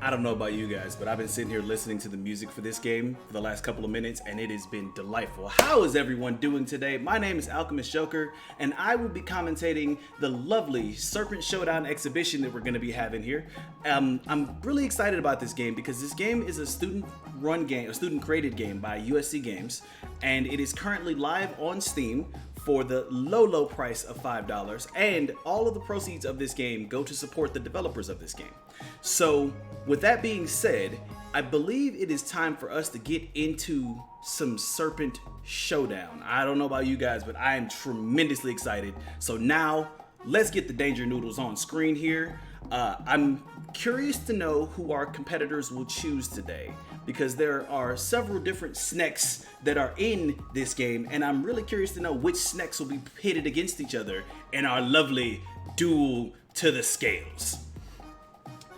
I don't know about you guys, but I've been sitting here listening to the music for this game for the last couple of minutes, and it has been delightful. How is everyone doing today? My name is AlchemistJoker, and I will be commentating the lovely Serpent Showdown exhibition that we're going to be having here. I'm really excited about this game because this game is a student-run game, a student-created game by USC Games, and it is currently live on Steam for the low price of $5, and all of the proceeds of this game go to support the developers of this game. So with that being said, I believe it is time for us to get into some Serpent Showdown. I don't know about you guys, but I am tremendously excited. So now let's get the Danger Noodles on screen here. I'm curious to know who our competitors will choose today, because there are several different snacks that are in this game, and I'm really curious to know which snacks will be pitted against each other in our lovely duel to the scales.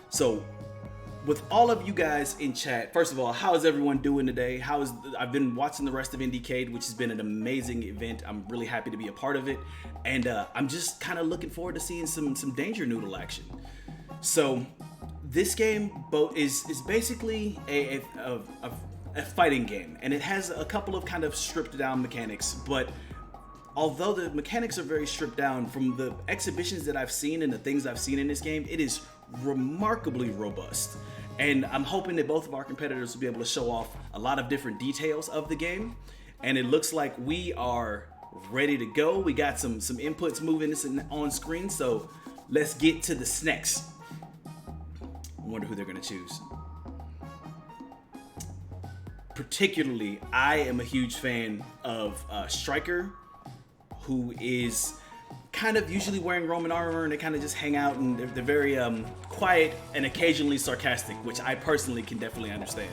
So with all of you guys in chat, first of all, how is everyone doing today? I've been watching the rest of IndieCade, which has been an amazing event. I'm really happy to be a part of it, and I'm just kind of looking forward to seeing some Danger Noodle action. So this game is basically a fighting game, and it has a couple of kind of stripped down mechanics, but although the mechanics are very stripped down, from the exhibitions that I've seen and the things I've seen in this game, it is remarkably robust. And I'm hoping that both of our competitors will be able to show off a lot of different details of the game, and it looks like we are ready to go. We got some inputs moving on screen, so let's get to the snacks. I wonder who they're going to choose. Particularly, I am a huge fan of Striker, who is kind of usually wearing Roman armor, and they kind of just hang out, and they're very quiet and occasionally sarcastic, which I personally can definitely understand.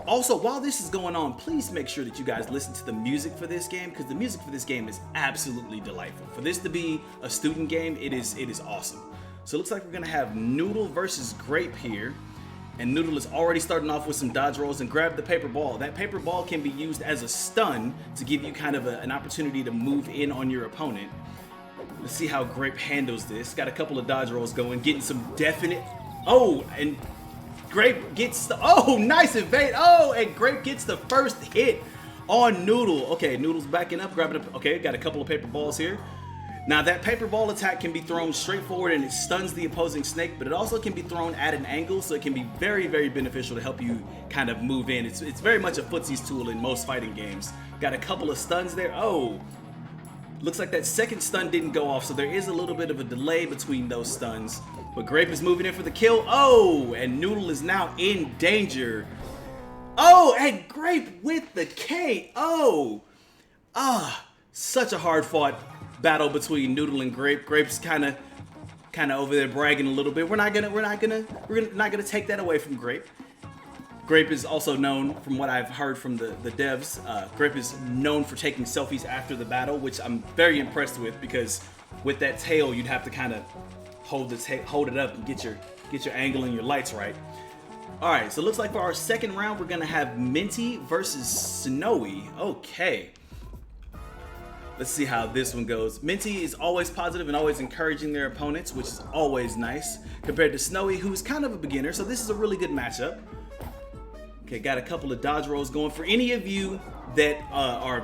Also, while this is going on, please make sure that you guys listen to the music for this game, because the music for this game is absolutely delightful. For this to be a student game, it is awesome. So it looks like we're gonna have Noodle versus Grape here. And Noodle is already starting off with some dodge rolls and grab the paper ball. That paper ball can be used as a stun to give you kind of an opportunity to move in on your opponent. Let's see how Grape handles this. Got a couple of dodge rolls going, getting some definite... Oh, and Grape gets the... Oh, nice evade. Oh, and Grape gets the first hit on Noodle. Okay, Noodle's backing up, grabbing up... Okay, got a couple of paper balls here. Now that paper ball attack can be thrown straight forward and it stuns the opposing snake, but it also can be thrown at an angle, so it can be very, very beneficial to help you kind of move in. It's very much a footsie's tool in most fighting games. Got a couple of stuns there. Oh, looks like that second stun didn't go off, so there is a little bit of a delay between those stuns. But Grape is moving in for the kill. Oh, and Noodle is now in danger. Oh, and Grape with the KO. Such a hard fought battle between Noodle and Grape. Grape's kind of over there bragging a little bit. We're not gonna take that away from Grape. Grape is also known, from what I've heard from the devs, Grape is known for taking selfies after the battle, which I'm very impressed with, because with that tail you'd have to kind of hold it up and get your angle and your lights right. All right, so it looks like for our second round we're gonna have Minty versus Snowy. Okay. Let's see how this one goes. Minty is always positive and always encouraging their opponents, which is always nice, compared to Snowy, who's kind of a beginner, so this is a really good matchup. Okay, got a couple of dodge rolls going. For any of you that are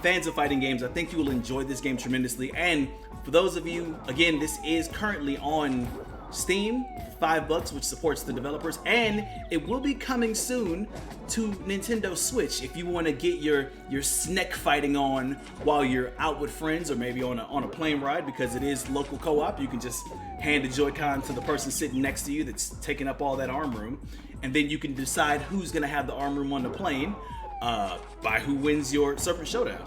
fans of fighting games, I think you will enjoy this game tremendously. And for those of you, again, this is currently on Steam, $5, which supports the developers, and it will be coming soon to Nintendo Switch if you want to get your snack fighting on while you're out with friends, or maybe on a plane ride, because it is local co-op. You can just hand the Joy-Con to the person sitting next to you that's taking up all that arm room, and then you can decide who's gonna have the arm room on the plane by who wins your Serpent Showdown.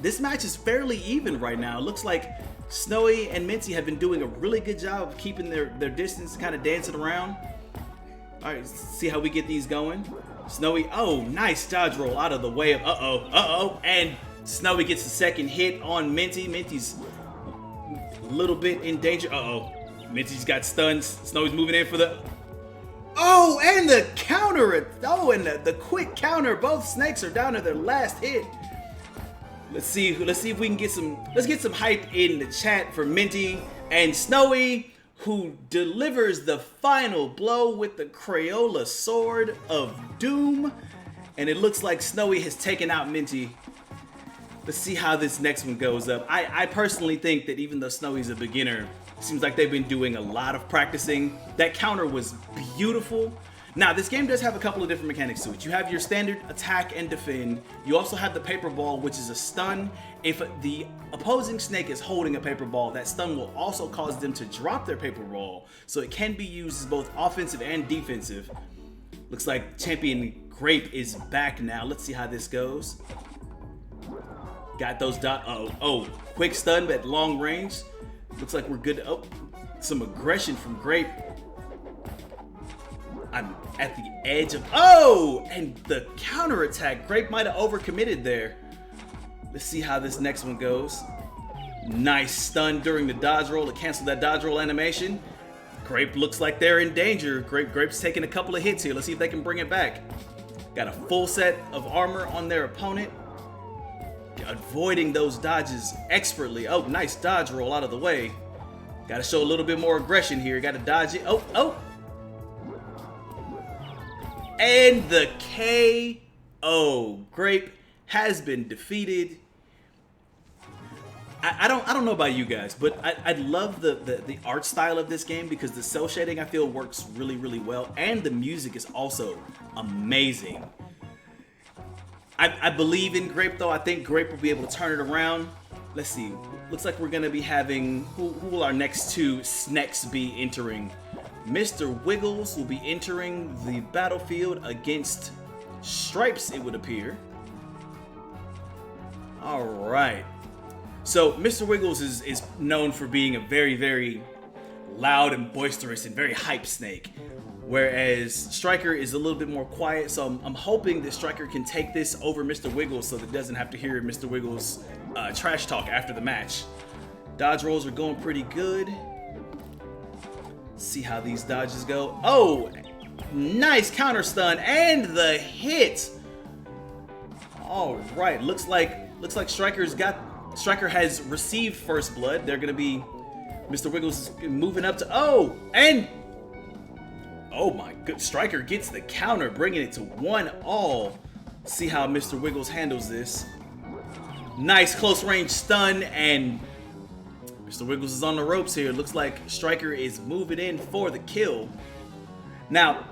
This match is fairly even right now. It looks like Snowy and Minty have been doing a really good job of keeping their distance, kind of dancing around. All right, see how we get these going. Snowy, oh, nice dodge roll out of the way of, and Snowy gets the second hit on Minty. Minty's a little bit in danger. Minty's got stuns. Snowy's moving in for the, oh, and the counter. Oh, and the quick counter. Both snakes are down to their last hit. Let's see if we can get some hype in the chat for Minty and Snowy. who delivers the final blow with the Crayola Sword of Doom. And it looks like Snowy has taken out Minty. Let's see how this next one goes up. I personally think that even though Snowy's a beginner, it seems like they've been doing a lot of practicing. That counter was beautiful. Now, this game does have a couple of different mechanics to it. You have your standard attack and defend. You also have the paper ball, which is a stun. If the opposing snake is holding a paper ball, that stun will also cause them to drop their paper ball. So it can be used as both offensive and defensive. Looks like Champion Grape is back now. Let's see how this goes. Got those oh, quick stun at long range. Looks like we're good. Oh, some aggression from Grape. I'm at the edge of, and the counter attack. Grape might have overcommitted there. Let's see how this next one goes. Nice stun during the dodge roll to cancel that dodge roll animation. Grape looks like they're in danger. Grape's taking a couple of hits here. Let's see if they can bring it back. Got a full set of armor on their opponent. Avoiding those dodges expertly. Oh, nice dodge roll out of the way. Got to show a little bit more aggression here. Got to dodge it. Oh. And the KO. Grape has been defeated. I don't know about you guys, but I love the art style of this game because the cell shading I feel works really, really well, and the music is also amazing. I believe in Grape though. I think Grape will be able to turn it around. Let's see. Looks like we're gonna be having who will our next two snacks be entering? Mr. Wiggles will be entering the battlefield against Stripes, it would appear. All right. So Mr. Wiggles is known for being a very, very loud and boisterous and very hype snake, whereas Striker is a little bit more quiet. So I'm hoping that Striker can take this over Mr. Wiggles so that it doesn't have to hear Mr. Wiggles trash talk after the match. Dodge rolls are going pretty good. See how these dodges go. Oh, nice counter stun and the hit. All right, looks like Striker has received first blood. They're gonna be Mr. Wiggles is moving up to oh my good. Striker gets the counter, bringing it to 1-all. See how Mr. Wiggles handles this. Nice close range stun, and Mr. Wiggles is on the ropes here. Looks like Striker is moving in for the kill. Now,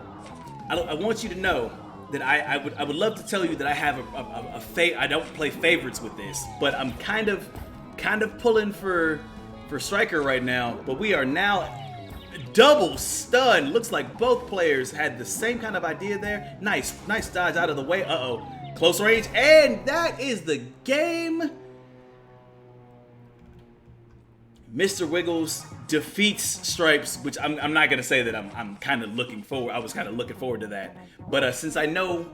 I want you to know that I would love to tell you that I have I don't play favorites with this, but I'm kind of pulling for Striker right now. But we are now double stun. Looks like both players had the same kind of idea there. Nice dodge out of the way. Close range, and that is the game. Mr. Wiggles defeats Stripes, which I'm not gonna say that I'm kind of looking forward. I was kind of looking forward to that, but since I know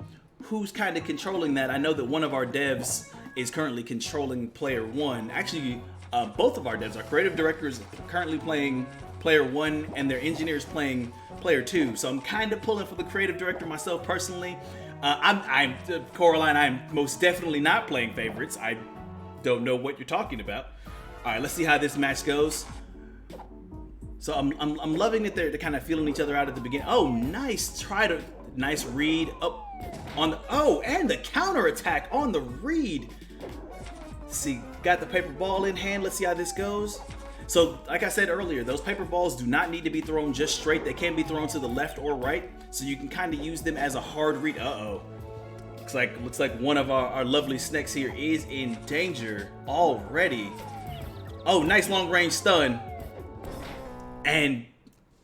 who's kind of controlling that, I know that one of our devs is currently controlling player one. Actually, both of our devs, our creative director is currently playing player one, and their engineer is playing player two. So I'm kind of pulling for the creative director myself personally. I'm Coraline. I'm most definitely not playing favorites. I don't know what you're talking about. All right, let's see how this match goes. So I'm loving that they're kind of feeling each other out at the beginning. Oh, nice nice read up on the and the counter attack on the read. Let's see, got the paper ball in hand. Let's see how this goes. So, like I said earlier, those paper balls do not need to be thrown just straight. They can be thrown to the left or right, so you can kind of use them as a hard read. Looks like one of our lovely snakes here is in danger already. Oh, nice long range stun. And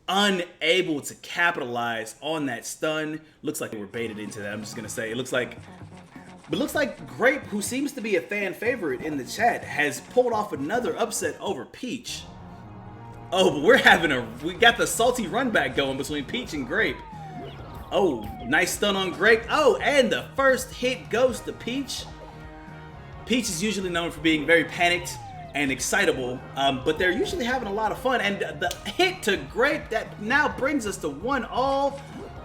unable to capitalize on that stun. Looks like they were baited into that. I'm just gonna say, it looks like Grape, who seems to be a fan favorite in the chat, has pulled off another upset over Peach. Oh, but we got the salty run back going between Peach and Grape. Oh, nice stun on Grape. Oh, and the first hit goes to Peach. Peach is usually known for being very panicked and excitable, but they're usually having a lot of fun. And the hit to Grape, that now brings us to 1-all.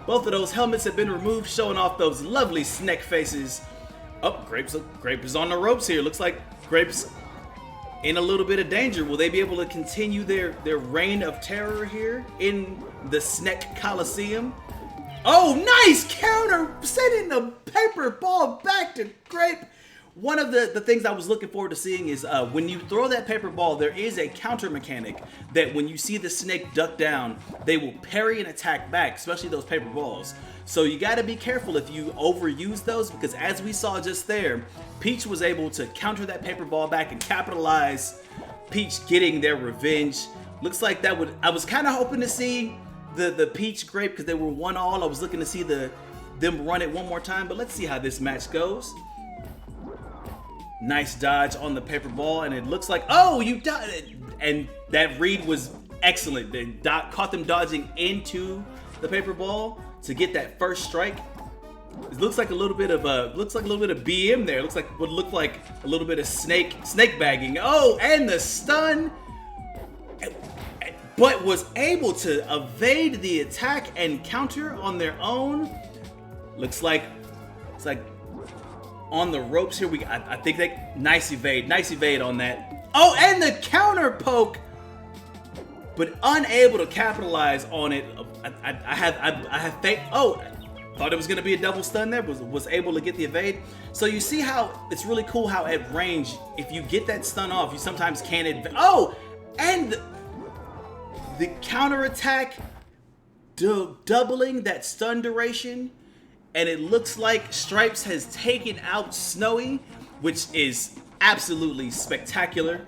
Both of those helmets have been removed, showing off those lovely snack faces. Oh, Grape is on the ropes here. Looks like Grape's in a little bit of danger. Will they be able to continue their reign of terror here in the Sneck Coliseum? Oh, nice counter! Sending the paper ball back to Grape. One of the things I was looking forward to seeing is when you throw that paper ball, there is a counter mechanic that when you see the snake duck down, they will parry and attack back, especially those paper balls. So you got to be careful if you overuse those, because as we saw just there, Peach was able to counter that paper ball back and capitalize, Peach getting their revenge. Looks like that would, I was kind of hoping to see the Peach Grape because they were 1-1. I was looking to see them run it one more time, but let's see how this match goes. Nice dodge on the paper ball, and it looks like, oh, you dodged, and that read was excellent. They caught them dodging into the paper ball to get that first strike. It looks like a little bit of BM there. It looks like what looked like a little bit of snake bagging. Oh, and the stun, but was able to evade the attack and counter on their own. Looks like it's like on the ropes here. I think they nice evade on that. Oh, and the counter poke, but unable to capitalize on it. I have faith. Oh, thought it was gonna be a double stun there, but was able to get the evade. So you see how it's really cool how at range, if you get that stun off, you sometimes can't evade. Oh, and the counter attack, doubling that stun duration. And it looks like Stripes has taken out Snowy, which is absolutely spectacular.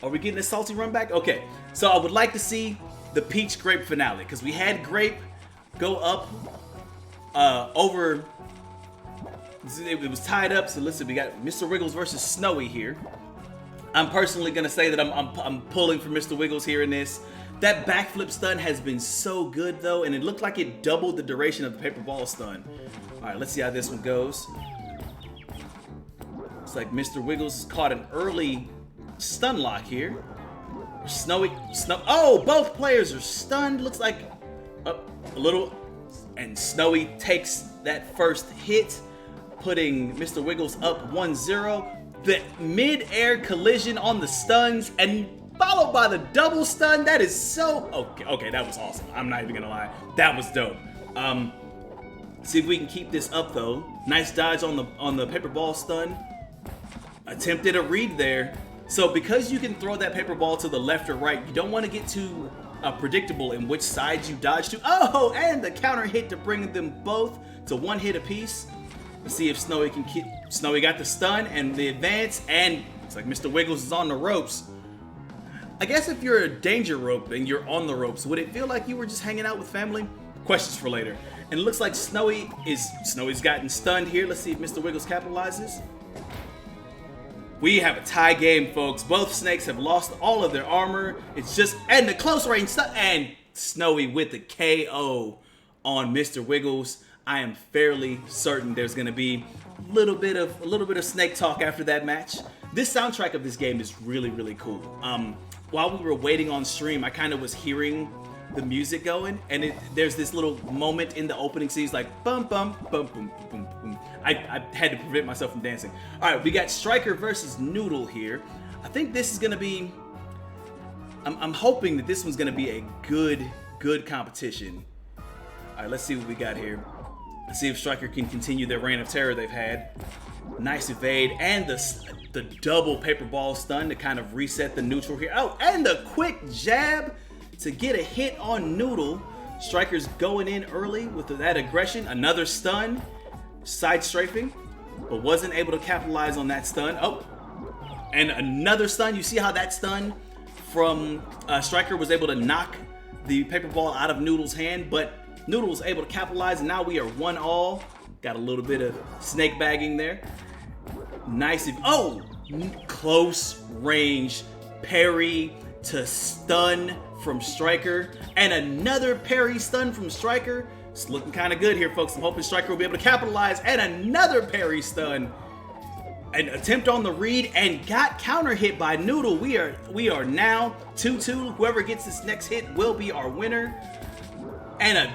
Are we getting a salty run back? Okay, so I would like to see the Peach Grape finale, because we had Grape go up over, it was tied up. So listen, we got Mr. Wiggles versus Snowy here. I'm personally gonna say that I'm pulling for Mr. Wiggles here in this. That backflip stun has been so good though, and it looked like it doubled the duration of the paper ball stun. All right, let's see how this one goes. Looks like Mr. Wiggles has caught an early stun lock here. Oh, both players are stunned. Looks like a little, and Snowy takes that first hit, putting Mr. Wiggles up 1-0. The mid-air collision on the stuns, and followed by the double stun. That is so okay. That was awesome. I'm not even gonna lie. That was dope. See if we can keep this up though. Nice dodge on the paper ball stun. Attempted a read there. So because you can throw that paper ball to the left or right, you don't want to get too predictable in which side you dodge to. Oh, and the counter hit to bring them both to one hit apiece. Let's see if Snowy can keep. Snowy got the stun and the advance, and it's like Mr. Wiggles is on the ropes. I guess if you're a danger rope and you're on the ropes, would it feel like you were just hanging out with family? Questions for later. And it looks like Snowy's gotten stunned here. Let's see if Mr. Wiggles capitalizes. We have a tie game, folks. Both snakes have lost all of their armor. It's just, and the close range stun, and Snowy with the KO on Mr. Wiggles. I am fairly certain there's gonna be a little bit of snake talk after that match. This soundtrack of this game is really, really cool. While we were waiting on stream, I kind of was hearing the music going, and there's this little moment in the opening scenes like bum bum bum bum bum bum. I had to prevent myself from dancing. All right, we got Striker versus Noodle here. I think this is gonna be. I'm hoping that this one's gonna be a good competition. All right, let's see what we got here. Let's see if Striker can continue their reign of terror they've had. Nice evade, and the double paper ball stun to kind of reset the neutral here. Oh, and the quick jab to get a hit on Noodle. Striker's going in early with that aggression. Another stun, side strafing, but wasn't able to capitalize on that stun. Oh, and another stun. You see how that stun from Striker was able to knock the paper ball out of Noodle's hand, but Noodle was able to capitalize, and now we are 1-1. Got a little bit of snake bagging there. Nice. Oh, close range parry to stun from Striker, and another parry stun from Striker. It's looking kind of good here, folks. I'm hoping Striker will be able to capitalize, and another parry stun. An attempt on the read, and got counter hit by Noodle. We are now 2-2. Whoever gets this next hit will be our winner. And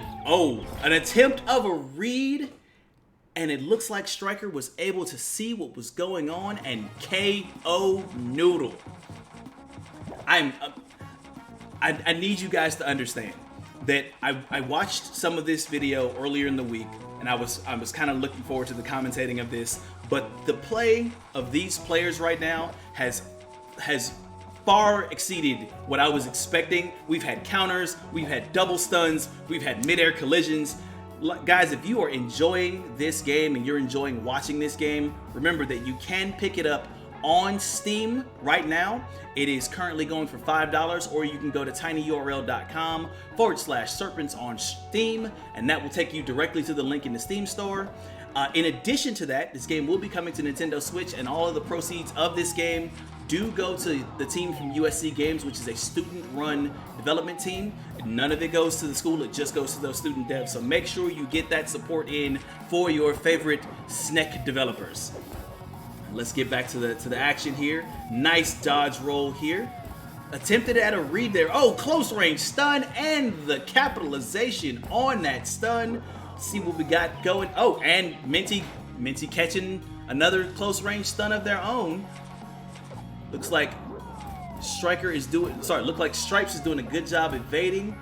an attempt of a read, and it looks like Striker was able to see what was going on and KO Noodle. I need you guys to understand that I watched some of this video earlier in the week, and I was kind of looking forward to the commentating of this, but the play of these players right now has far exceeded what I was expecting. We've had counters, we've had double stuns, we've had mid-air collisions. Guys, if you are enjoying this game and you're enjoying watching this game, remember that you can pick it up on Steam right now. It is currently going for $5, or you can go to tinyurl.com/serpents on Steam, and that will take you directly to the link in the Steam store. In addition to that, this game will be coming to Nintendo Switch, and all of the proceeds of this game do go to the team from USC Games, which is a student-run development team. None of it goes to the school, it just goes to those student devs. So make sure you get that support in for your favorite SNEC developers. Let's get back to the action here. Nice dodge roll here. Attempted at a read there. Oh, close range stun, and the capitalization on that stun. See what we got going. Oh, and Minty catching another close range stun of their own. Looks like Stripes is doing a good job evading.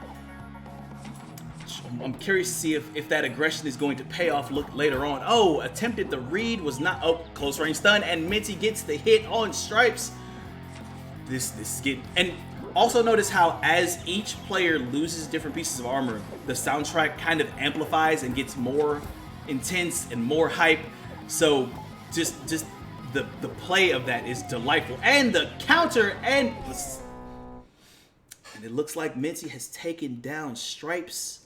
I'm curious to see if that aggression is going to pay off later on. Oh, attempted the read, was not. Oh, close range stun, and Minty gets the hit on Stripes. This is getting. And also notice how as each player loses different pieces of armor, the soundtrack kind of amplifies and gets more intense and more hype. So just the play of that is delightful. And the counter, and it looks like Minty has taken down Stripes.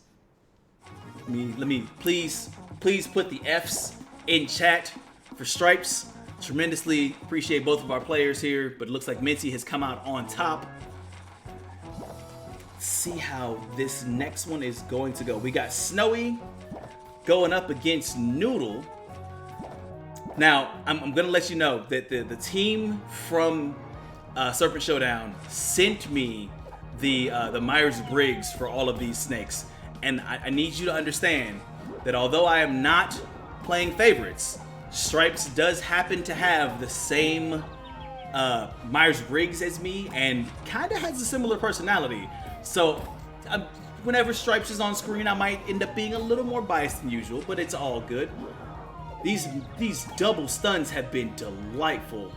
Let me please put the F's in chat for Stripes. Tremendously appreciate both of our players here, but it looks like Minty has come out on top. Let's see how this next one is going to go. We got Snowy going up against Noodle. Now, I'm gonna let you know that the team from Serpent Showdown sent me the Myers-Briggs for all of these snakes. And I need you to understand that although I am not playing favorites, Stripes does happen to have the same Myers-Briggs as me and kind of has a similar personality. So whenever Stripes is on screen, I might end up being a little more biased than usual, but it's all good. These double stuns have been delightful.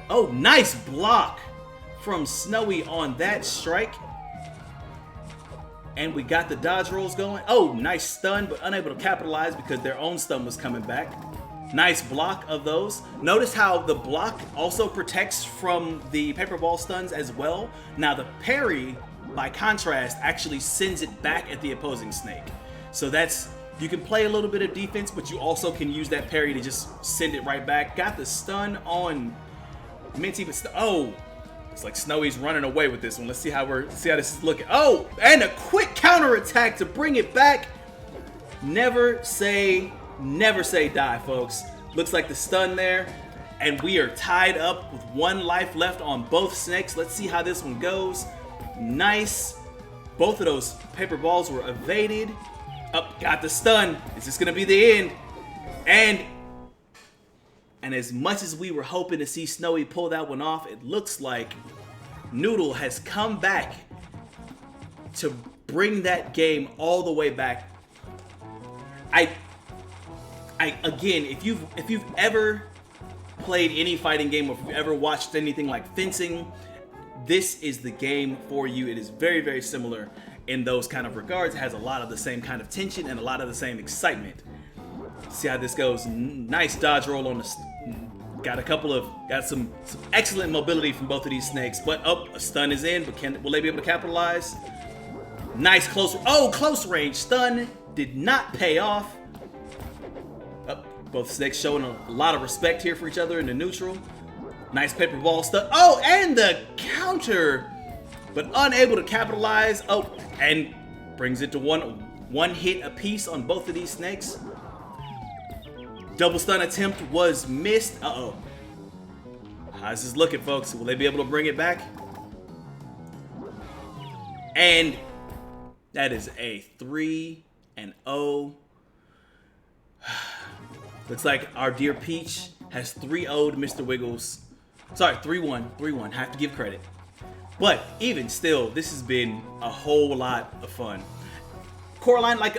Oh, nice block from Snowy on that strike. And we got the dodge rolls going. Oh, nice stun, but unable to capitalize because their own stun was coming back. Nice block of those. Notice how the block also protects from the paper ball stuns as well. Now the parry, by contrast, actually sends it back at the opposing snake. So you can play a little bit of defense, but you also can use that parry to just send it right back. Got the stun on Minty, but oh! It's like Snowy's running away with this one. Let's see how this is looking. Oh, and a quick counter attack to bring it back. Never say die, folks. Looks like the stun there, and we are tied up with 1 life left on both snakes. Let's see how this one goes. Nice. Both of those paper balls were evaded. Up, got the stun. Is this gonna be the end? And as much as we were hoping to see Snowy pull that one off, it looks like Noodle has come back to bring that game all the way back. Again, if you've ever played any fighting game, or if you've ever watched anything like fencing, this is the game for you. It is very, very similar in those kind of regards. It has a lot of the same kind of tension and a lot of the same excitement. See how this goes. Nice dodge roll on the. Got some excellent mobility from both of these snakes. But a stun is in. But will they be able to capitalize? Nice close range stun did not pay off. Both snakes showing a lot of respect here for each other in the neutral. Nice paper ball stun. Oh, and the counter, but unable to capitalize. Oh, and brings it to one hit apiece on both of these snakes. Double stun attempt was missed. Uh-oh. How's this looking, folks? Will they be able to bring it back? And that is a 3-0. Looks like our dear Peach has 3-0'd Mr. Wiggles. Sorry, 3-1, 3-1. Have to give credit. But even still, this has been a whole lot of fun. Coraline, like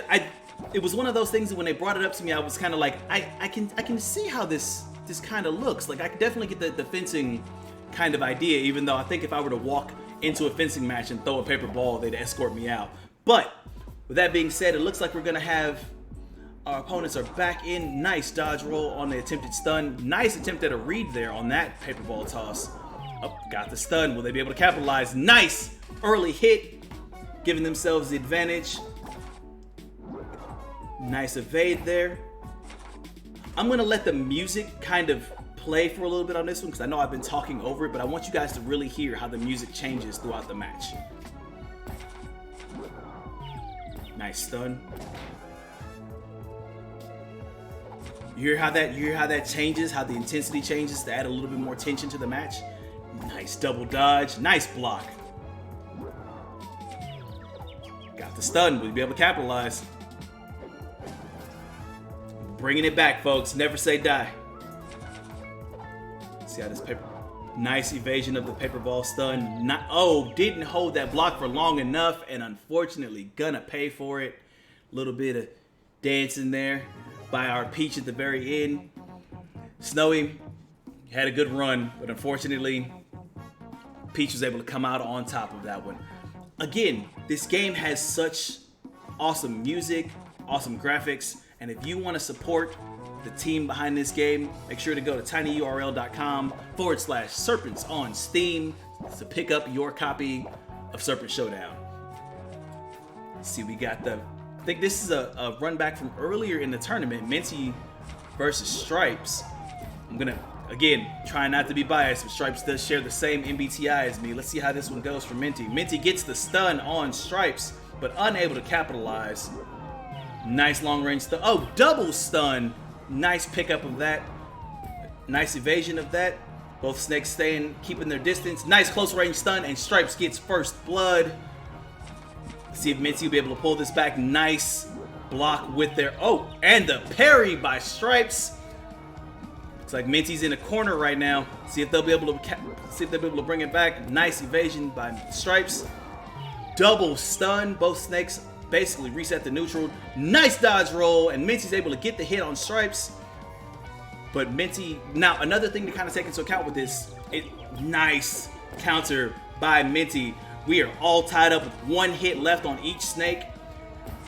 it was one of those things that when they brought it up to me, I was kind of like, I can see how this kind of looks. Like I could definitely get the fencing kind of idea, even though I think if I were to walk into a fencing match and throw a paper ball, they'd escort me out. But with that being said, it looks like we're gonna have our opponents are back in. Nice dodge roll on the attempted stun. Nice attempt at a read there on that paper ball toss. Oh, got the stun. Will they be able to capitalize? Nice early hit, giving themselves the advantage. Nice evade there. I'm gonna let the music kind of play for a little bit on this one because I know I've been talking over it, but I want you guys to really hear how the music changes throughout the match. Nice stun. You hear how that changes, how the intensity changes to add a little bit more tension to the match. Nice double dodge, nice block. Got the stun, will you be able to capitalize? Bringing it back, folks, never say die. See how this paper, nice evasion of the paper ball stun. Didn't hold that block for long enough and unfortunately gonna pay for it. A little bit of dancing there by our Peach at the very end. Snowy had a good run, but unfortunately, Peach was able to come out on top of that one. Again, this game has such awesome music, awesome graphics, and if you want to support the team behind this game, make sure to go to tinyurl.com/serpents on Steam to pick up your copy of Serpent Showdown. See, we got I think this is a run back from earlier in the tournament, Minty versus Stripes. I'm gonna, again, try not to be biased, but Stripes does share the same MBTI as me. Let's see how this one goes for Minty. Minty gets the stun on Stripes, but unable to capitalize. Nice long range stun. Oh, double stun. Nice pickup of that. Nice evasion of that. Both snakes keeping their distance. Nice close range stun, and Stripes gets first blood. See if Minty will be able to pull this back. Nice block with their, and the parry by Stripes. Looks like Minty's in a corner right now. See if they'll be able to bring it back. Nice evasion by Stripes. Double stun. Both snakes basically reset the neutral. Nice dodge roll, and Minty's able to get the hit on Stripes. But Minty, now another thing to kind of take into account with this, nice counter by Minty. We are all tied up with one hit left on each snake.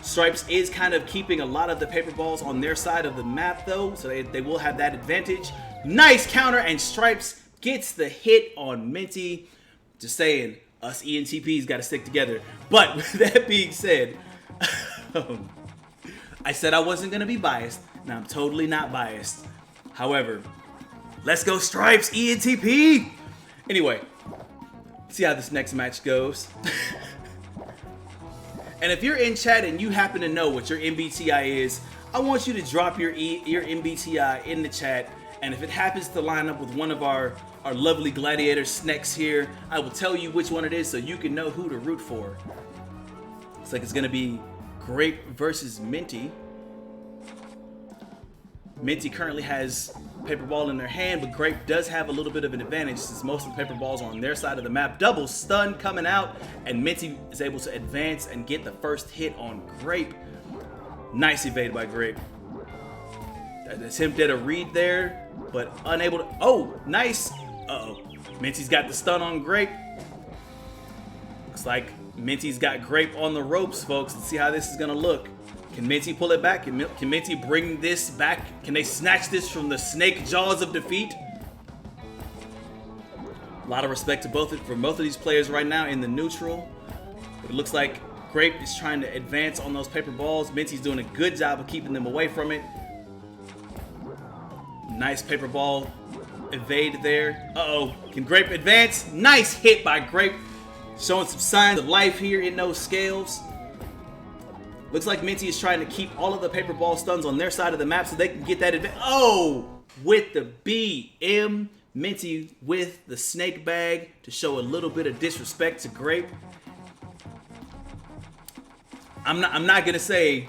Stripes is kind of keeping a lot of the paper balls on their side of the map though, so they will have that advantage. Nice counter, and Stripes gets the hit on Minty. Just saying, us ENTPs got to stick together. But with that being said, I said I wasn't going to be biased. Now I'm totally not biased. However, let's go Stripes, ENTP! Anyway, see how this next match goes. And if you're in chat and you happen to know what your MBTI is, I want you to drop your MBTI in the chat. And if it happens to line up with one of our lovely gladiator snakes here, I will tell you which one it is so you can know who to root for. Looks like it's going to be Grape versus Minty. Minty currently has paper ball in their hand, but Grape does have a little bit of an advantage since most of the paper balls are on their side of the map. Double stun coming out, and Minty is able to advance and get the first hit on Grape. Nice evade by Grape. An attempt at a read there, but unable to, nice. Minty's got the stun on Grape. Looks like Minty's got Grape on the ropes, folks. Let's see how this is gonna look. Can Minty pull it back? Can Minty bring this back? Can they snatch this from the snake jaws of defeat? A lot of respect to both of these players right now in the neutral. But it looks like Grape is trying to advance on those paper balls. Minty's doing a good job of keeping them away from it. Nice paper ball evade there. Can Grape advance? Nice hit by Grape. Showing some signs of life here in those scales. Looks like Minty is trying to keep all of the paper ball stuns on their side of the map so they can get that advantage. With the BM. Minty with the snake bag to show a little bit of disrespect to Grape. I'm not gonna say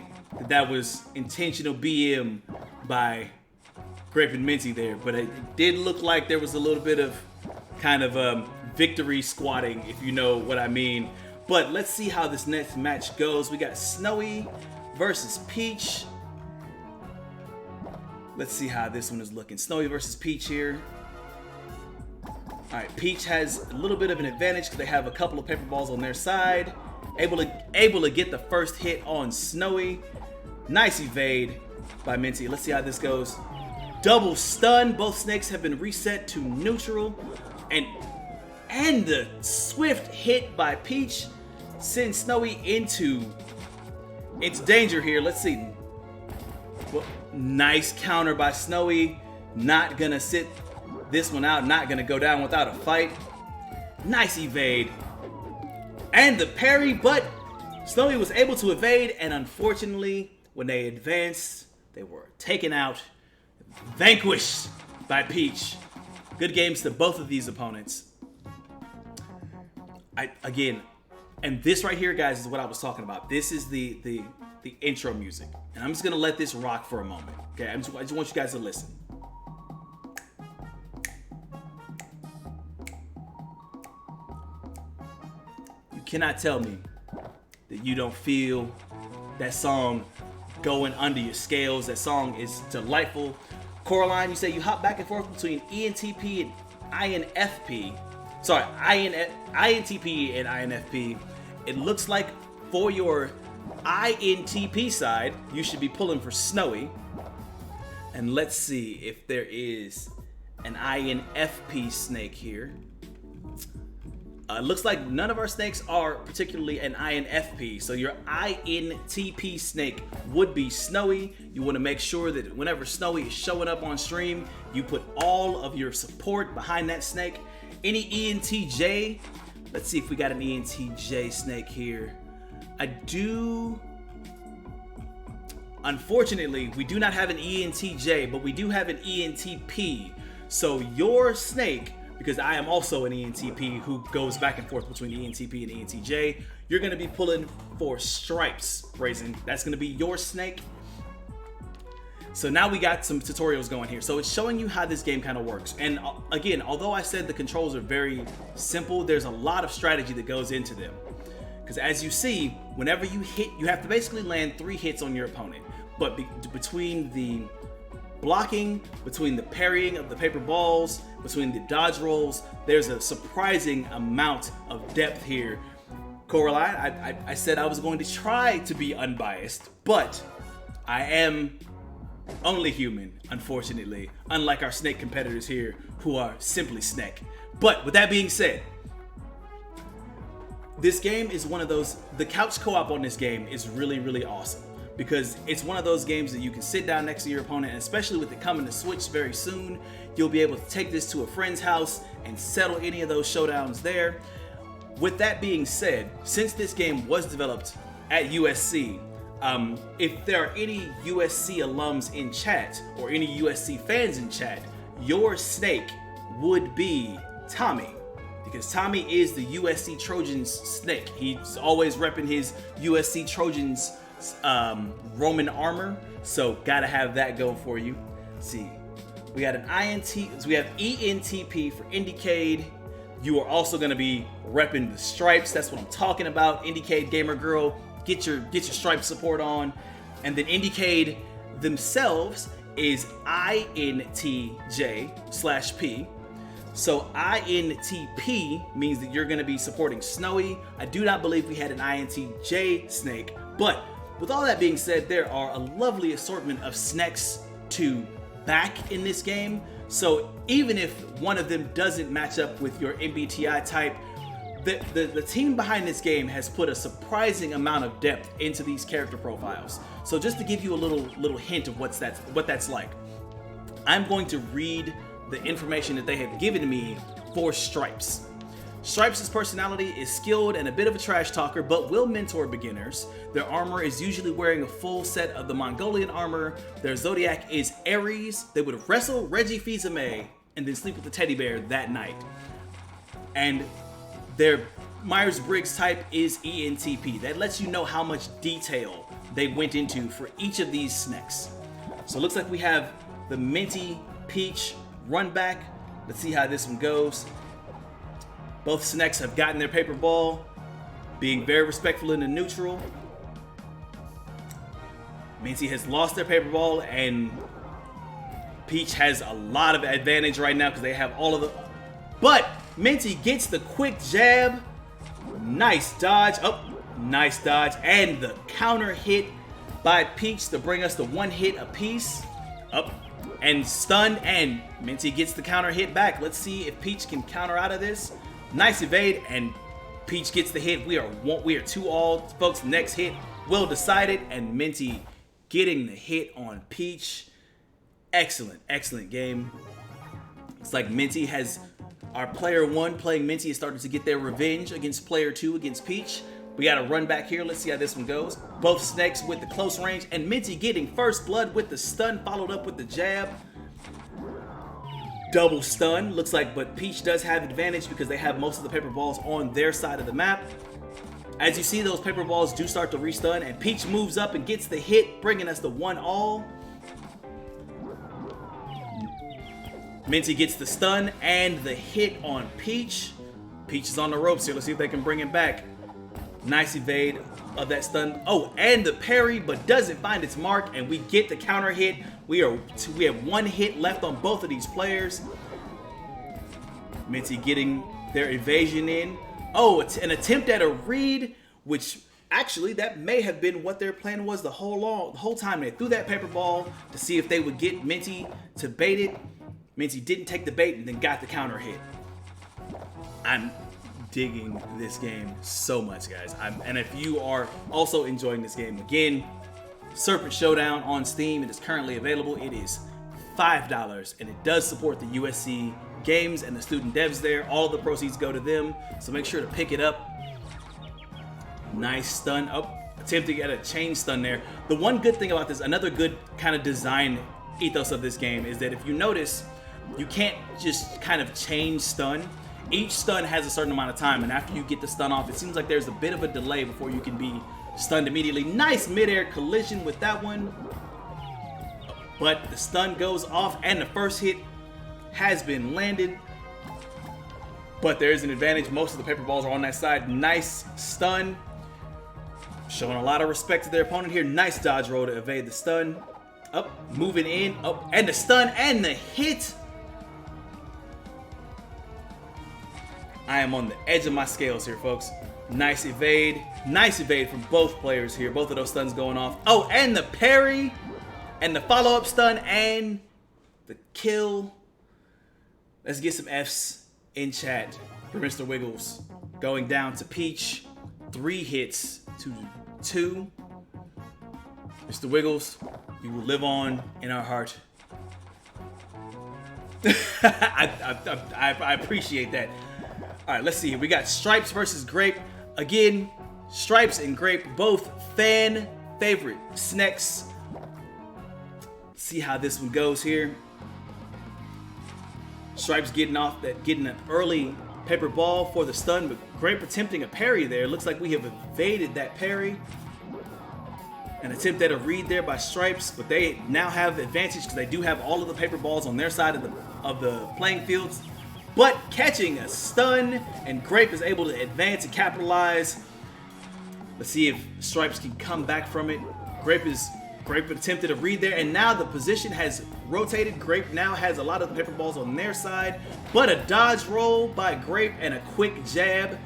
that was intentional BM by scraping Minty there, but it did look like there was a little bit of kind of victory squatting, if you know what I mean. But let's see how this next match goes. We got Snowy versus Peach. Let's see how this one is looking. Snowy versus Peach here. All right, Peach has a little bit of an advantage because they have a couple of paper balls on their side. Able to get the first hit on Snowy. Nice evade by Minty. Let's see how this goes. Double stun. Both snakes have been reset to neutral. And the swift hit by Peach sends Snowy into danger here. Let's see. Well, nice counter by Snowy. Not gonna sit this one out. Not gonna go down without a fight. Nice evade. And the parry, but Snowy was able to evade, and unfortunately, when they advanced, they were taken out, vanquished by Peach. Good games to both of these opponents. Again, and this right here, guys, is what I was talking about. This is the intro music, and I'm just gonna let this rock for a moment. Okay, I just want you guys to listen. You cannot tell me that you don't feel that song going under your scales. That song is delightful. Coraline, you say you hop back and forth between ENTP and INFP. Sorry, INTP and INFP. It looks like for your INTP side, you should be pulling for Snowy. And let's see if there is an INFP snake here. It looks like none of our snakes are particularly an INFP. So your INTP snake would be Snowy. You want to make sure that whenever Snowy is showing up on stream, you put all of your support behind that snake. Any ENTJ, let's see if we got an ENTJ snake here. Unfortunately, we do not have an ENTJ, but we do have an ENTP. So your snake, because I am also an ENTP who goes back and forth between ENTP and ENTJ, you're going to be pulling for Stripes, Raisin. That's going to be your snake. So now we got some tutorials going here. So it's showing you how this game kind of works. And again, although I said the controls are very simple, there's a lot of strategy that goes into them. Because as you see, whenever you hit, you have to basically land 3 hits on your opponent. But between the blocking, between the parrying of the paper balls, between the dodge rolls, there's a surprising amount of depth here. Coraline, I said I was going to try to be unbiased, but I am only human, unfortunately, unlike our snake competitors here who are simply snake. But with that being said, this game is one of those, the couch co-op on this game is really, really awesome. Because it's one of those games that you can sit down next to your opponent, and especially with it coming to Switch very soon, you'll be able to take this to a friend's house and settle any of those showdowns there. With that being said, since this game was developed at USC, if there are any USC alums in chat or any USC fans in chat, your snake would be Tommy. Because Tommy is the USC Trojans snake. He's always repping his USC Trojans Roman armor, so gotta have that going for you. Let's see, we got an INT, so we have ENTP for IndieCade. You are also gonna be repping the stripes. That's what I'm talking about. IndieCade gamer girl, get your stripe support on. And then IndieCade themselves is INTJ/P. So INTP means that you're gonna be supporting Snowy. I do not believe we had an INTJ snake, but with all that being said, there are a lovely assortment of snakes to back in this game. So even if one of them doesn't match up with your MBTI type, the team behind this game has put a surprising amount of depth into these character profiles. So just to give you a little hint of what that's like, I'm going to read the information that they have given me for Stripes. Stripes' personality is skilled and a bit of a trash talker, but will mentor beginners. Their armor is usually wearing a full set of the Mongolian armor. Their zodiac is Aries. They would wrestle Reggie Fils-Aimé and then sleep with the teddy bear that night. And their Myers-Briggs type is ENTP. That lets you know how much detail they went into for each of these snakes. So it looks like we have the Minty Peach run back. Let's see how this one goes. Both Snacks have gotten their paper ball, being very respectful in the neutral. Minty has lost their paper ball, and Peach has a lot of advantage right now because they have all of the... But Minty gets the quick jab. Nice dodge. Oh, nice dodge. And the counter hit by Peach to bring us to 1 hit apiece. Up and stunned, and Minty gets the counter hit back. Let's see if Peach can counter out of this. Nice evade, and Peach gets the hit. We are 2-all, folks. Next hit will decide it, and Minty getting the hit on Peach. Excellent, excellent game. It's like Minty has, our player 1 playing Minty has started to get their revenge against player 2 against Peach. We got a run back here. Let's see how this one goes. Both Snakes with the close range, and Minty getting first blood with the stun, followed up with the jab. Double stun, looks like, but Peach does have advantage because they have most of the paper balls on their side of the map. As you see, those paper balls do start to restun, and Peach moves up and gets the hit, bringing us to 1-all. Minty gets the stun and the hit on Peach. Peach is on the ropes here. Let's see if they can bring it back. Nice evade of that stun. Oh, and the parry, but doesn't find its mark, and we get the counter hit. We have 1 hit left on both of these players. Minty getting their evasion in. Oh, it's an attempt at a read, which actually that may have been what their plan was the whole time. They threw that paper ball to see if they would get Minty to bait it. Minty didn't take the bait and then got the counter hit. I'm digging this game so much, guys. And if you are also enjoying this game, again, Serpent Showdown on Steam, it is currently available. It is $5, and it does support the USC games and the student devs there. All of the proceeds go to them, so make sure to pick it up. Nice stun. Oh, attempting at a chain stun there. The one good thing about this, another good kind of design ethos of this game, is that if you notice, you can't just kind of chain stun. Each stun has a certain amount of time, and after you get the stun off, it seems like there's a bit of a delay before you can be stunned immediately. Nice midair collision with that one. But the stun goes off, and the first hit has been landed. But there is an advantage. Most of the paper balls are on that side. Nice stun. Showing a lot of respect to their opponent here. Nice dodge roll to evade the stun. Up, moving in. Up, and the stun and the hit. I am on the edge of my scales here, folks. Nice evade. Nice evade from both players here. Both of those stuns going off. Oh, and the parry. And the follow-up stun and the kill. Let's get some Fs in chat for Mr. Wiggles. Going down to Peach. 3 hits to 2. Mr. Wiggles, you will live on in our heart. I appreciate that. All right, let's see. We got Stripes versus Grape. Again, Stripes and Grape, both fan favorite snacks. See how this one goes here. Stripes getting an early paper ball for the stun, but Grape attempting a parry there. Looks like we have evaded that parry. An attempt at a read there by Stripes, but they now have advantage because they do have all of the paper balls on their side of the playing fields. But catching a stun, and Grape is able to advance and capitalize. Let's see if Stripes can come back from it. Grape attempted a read there, and now the position has rotated. Grape now has a lot of the paper balls on their side, but a dodge roll by Grape and a quick jab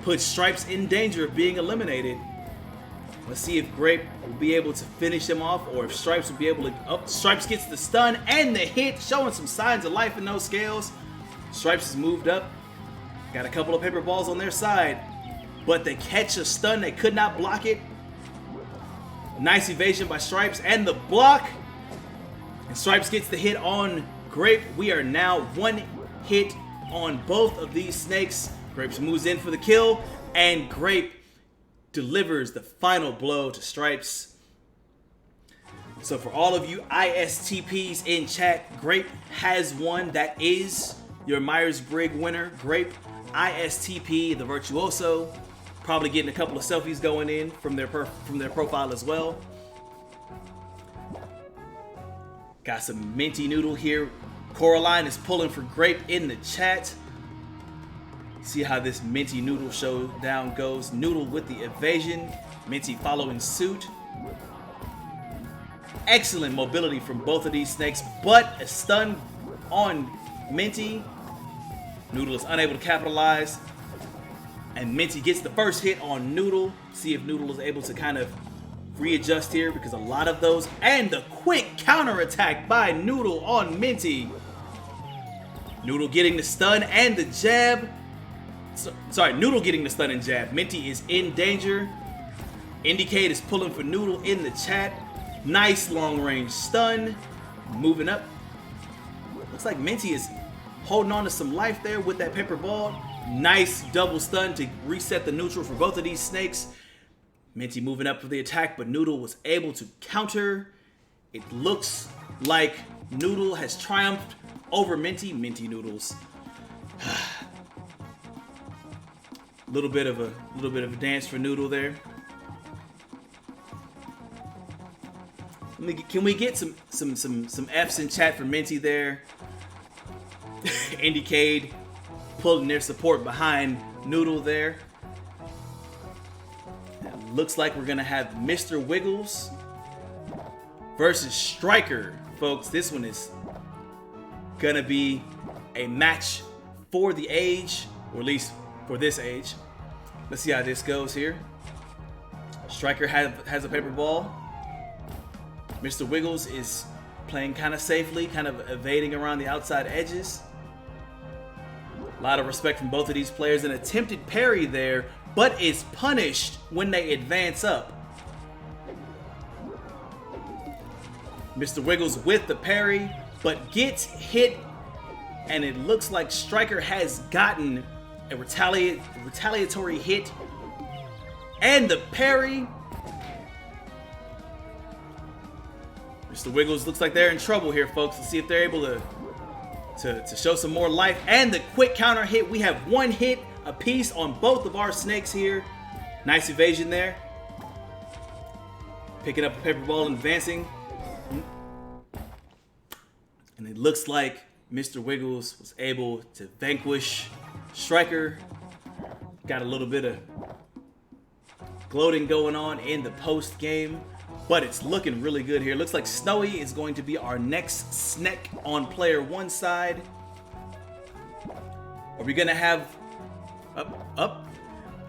puts Stripes in danger of being eliminated. Let's see if Grape will be able to finish him off, or if Stripes will be able to... Oh, Stripes gets the stun and the hit, showing some signs of life in those scales. Stripes has moved up. Got a couple of paper balls on their side, but they catch a stun. They could not block it. Nice evasion by Stripes and the block. And Stripes gets the hit on Grape. We are now 1 hit on both of these snakes. Grape moves in for the kill, and Grape delivers the final blow to Stripes. So for all of you ISTPs in chat, Grape has won. That is your Myers-Briggs winner, Grape. ISTP, the Virtuoso, probably getting a couple of selfies going in from their profile as well. Got some minty noodle here. Coraline is pulling for Grape in the chat. See how this minty noodle showdown goes. Noodle with the evasion. Minty following suit. Excellent mobility from both of these snakes, but a stun on Minty. Noodle is unable to capitalize. And Minty gets the first hit on Noodle. See if Noodle is able to kind of readjust here, because a lot of those. And the quick counter attack by Noodle on Minty. Noodle getting the stun and the jab. Sorry, Noodle getting the stun and jab. Minty is in danger. IndieCade is pulling for Noodle in the chat. Nice long range stun. Moving up. Looks like Minty is holding on to some life there with that paper ball. Nice double stun to reset the neutral for both of these snakes. Minty moving up for the attack, but Noodle was able to counter. It looks like Noodle has triumphed over Minty. Minty Noodles. Little bit of a dance for Noodle there. Can we get some F's in chat for Minty there? IndieCade pulling their support behind Noodle there. It looks like we're gonna have Mr. Wiggles versus Striker, folks. This one is gonna be a match for the age, or at least for this age. Let's see how this goes here. Striker has a paper ball. Mr. Wiggles is playing kind of safely, kind of evading around the outside edges. A lot of respect from both of these players. An attempted parry there, but is punished when they advance up. Mr. Wiggles with the parry, but gets hit, and it looks like Striker has gotten a retaliatory hit. And the parry. Mr. Wiggles looks like they're in trouble here, folks. Let's see if they're able to show some more life. And the quick counter hit. We have one hit apiece on both of our snakes here. Nice evasion there. Picking up a paper ball and advancing. And it looks like Mr. Wiggles was able to vanquish Striker. Got a little bit of gloating going on in the post game. But it's looking really good here. Looks like Snowy is going to be our next snack on player one side. Are we gonna have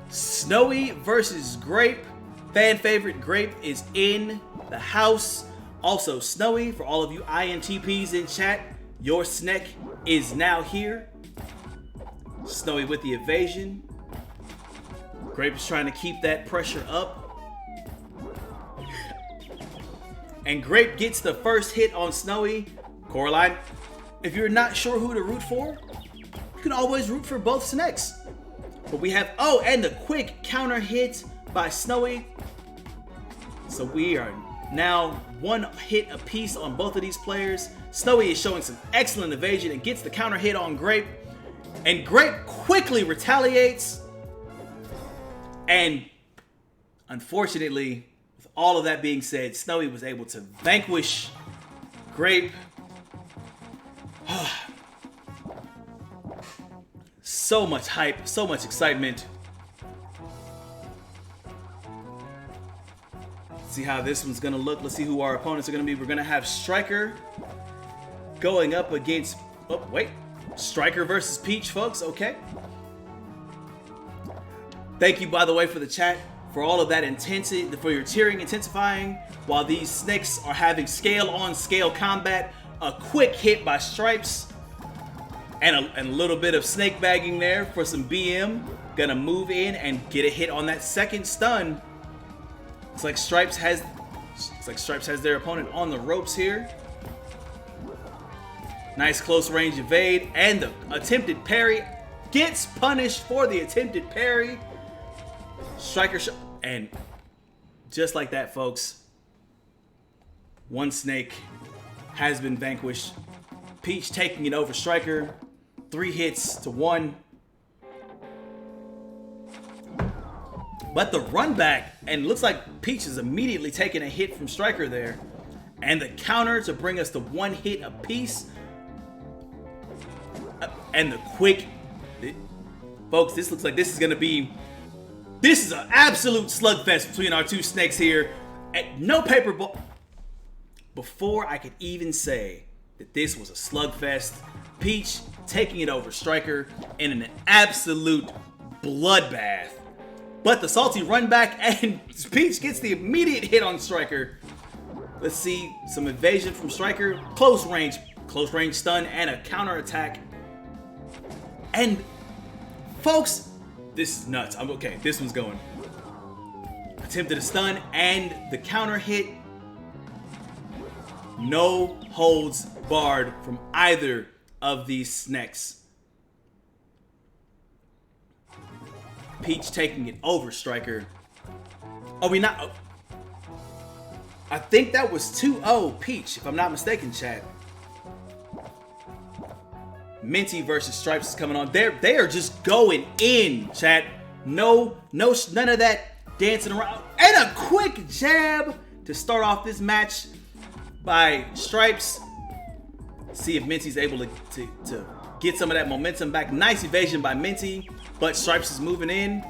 Snowy versus Grape? Fan favorite Grape is in the house. Also Snowy, for all of you INTPs in chat, your snack is now here. Snowy with the evasion. Grape is trying to keep that pressure up. And Grape gets the first hit on Snowy. Coraline, if you're not sure who to root for, you can always root for both snakes. But we have, oh, and the quick counter hit by Snowy. So we are now one hit apiece on both of these players. Snowy is showing some excellent evasion and gets the counter hit on Grape. And Grape quickly retaliates. And unfortunately, with all of that being said, Snowy was able to vanquish Grape. So much hype, so much excitement. Let's see how this one's gonna look. Let's see who our opponents are gonna be. We're gonna have Striker going up against, oh wait, Striker versus Peach, folks, okay. Thank you, by the way, for the chat, for all of that intensity, for your tearing intensifying while these snakes are having scale on scale combat. A quick hit by Stripes and a little bit of snake bagging there for some BM. Gonna move in and get a hit on that second stun. Looks like Stripes has their opponent on the ropes here. Nice close range evade, and the attempted parry gets punished for the attempted parry. Striker and just like that, folks, one snake has been vanquished. Peach taking it over Striker, 3 hits to 1. But the run back, and looks like Peach is immediately taking a hit from Striker there. And the counter to bring us to 1 hit apiece. And the quick... Folks, this looks like this is going to be... This is an absolute slugfest between our two snakes here. No paper ball. Before I could even say that this was a slugfest, Peach taking it over Striker in an absolute bloodbath. But the salty run back, and Peach gets the immediate hit on Striker. Let's see some evasion from Striker. Close range stun and a counter attack. And folks, this is nuts. I'm okay. This one's going. Attempted a stun and the counter hit. No holds barred from either of these snakes. Peach taking it over Striker. Oh, we not. Oh. I think that was 2-0 Peach, if I'm not mistaken, chat. Minty versus Stripes is coming on. They are just going in, chat. None of that dancing around. And a quick jab to start off this match by Stripes. See if Minty's able to get some of that momentum back. Nice evasion by Minty, but Stripes is moving in.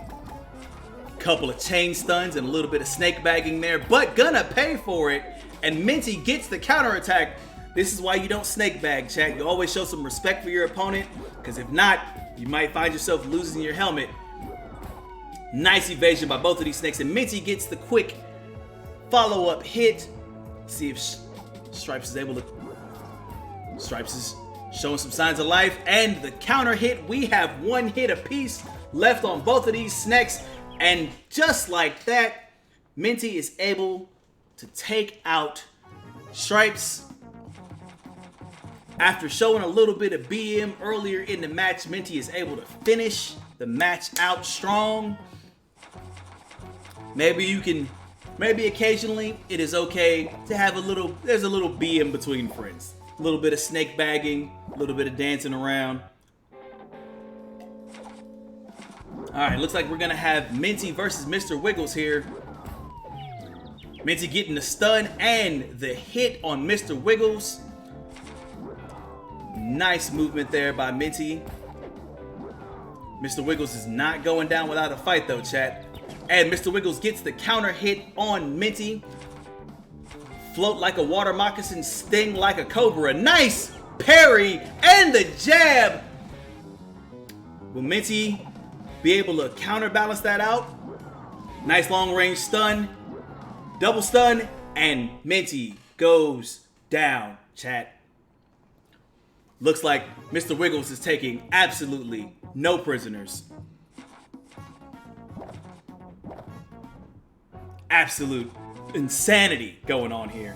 Couple of chain stuns and a little bit of snake bagging there, but gonna pay for it. And Minty gets the counter attack. This is why you don't snake bag, chat. You always show some respect for your opponent, because if not, you might find yourself losing your helmet. Nice evasion by both of these snakes, and Minty gets the quick follow-up hit. See if Stripes is able to... Stripes is showing some signs of life, and the counter hit. We have 1 hit apiece left on both of these snakes, and just like that, Minty is able to take out Stripes. After showing a little bit of BM earlier in the match, Minty is able to finish the match out strong. Maybe occasionally it is okay to have there's a little BM between friends. A little bit of snake bagging, a little bit of dancing around. Alright, looks like we're gonna have Minty versus Mr. Wiggles here. Minty getting the stun and the hit on Mr. Wiggles. Nice movement there by Minty. Mr. Wiggles is not going down without a fight though, chat. And Mr. Wiggles gets the counter hit on Minty. Float like a water moccasin, sting like a cobra. Nice parry and the jab. Will Minty be able to counterbalance that out? Nice long range stun. Double stun. And Minty goes down, chat. Looks like Mr. Wiggles is taking absolutely no prisoners. Absolute insanity going on here.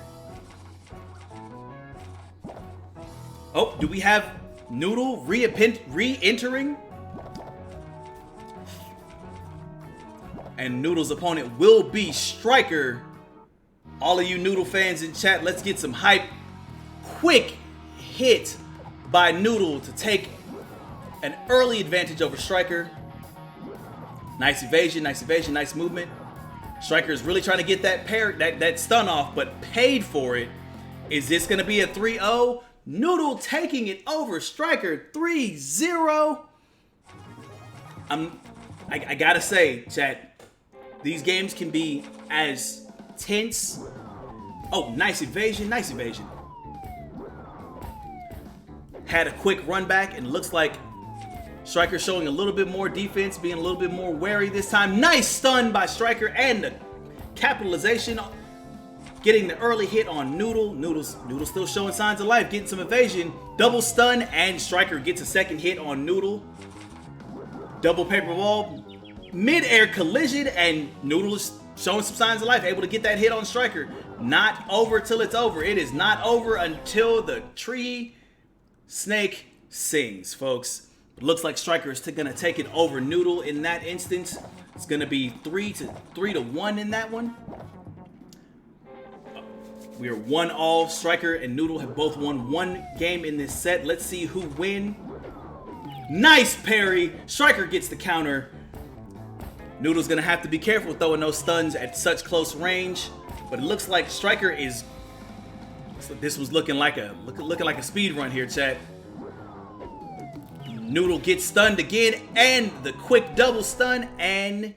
Oh, do we have Noodle re-entering? And Noodle's opponent will be Striker. All of you Noodle fans in chat, let's get some hype. Quick hit by Noodle to take an early advantage over Striker. Nice evasion, nice movement. Striker is really trying to get that stun off, but paid for it. Is this going to be a 3-0? Noodle taking it over Striker 3-0. I gotta say, chat, these games can be as tense. Oh, nice evasion. Had a quick run back, and looks like Striker showing a little bit more defense, being a little bit more wary this time. Nice stun by Striker, and the capitalization, getting the early hit on Noodle. Noodle's still showing signs of life, getting some evasion. Double stun, and Striker gets a second hit on Noodle. Double paper ball, mid-air collision, and Noodle is showing some signs of life, able to get that hit on Striker. Not over till it's over. It is not over until the tree snake sings, folks. It looks like Striker is gonna take it over Noodle in that instance. It's gonna be 3-1 in that one. We are 1-1. Striker and Noodle have both won 1 game in this set. Let's see who win. Nice parry. Striker gets the counter. Noodle's gonna have to be careful throwing those stuns at such close range, but it looks like Striker is So this was looking like a speed run here, chat. Noodle gets stunned again, and the quick double stun and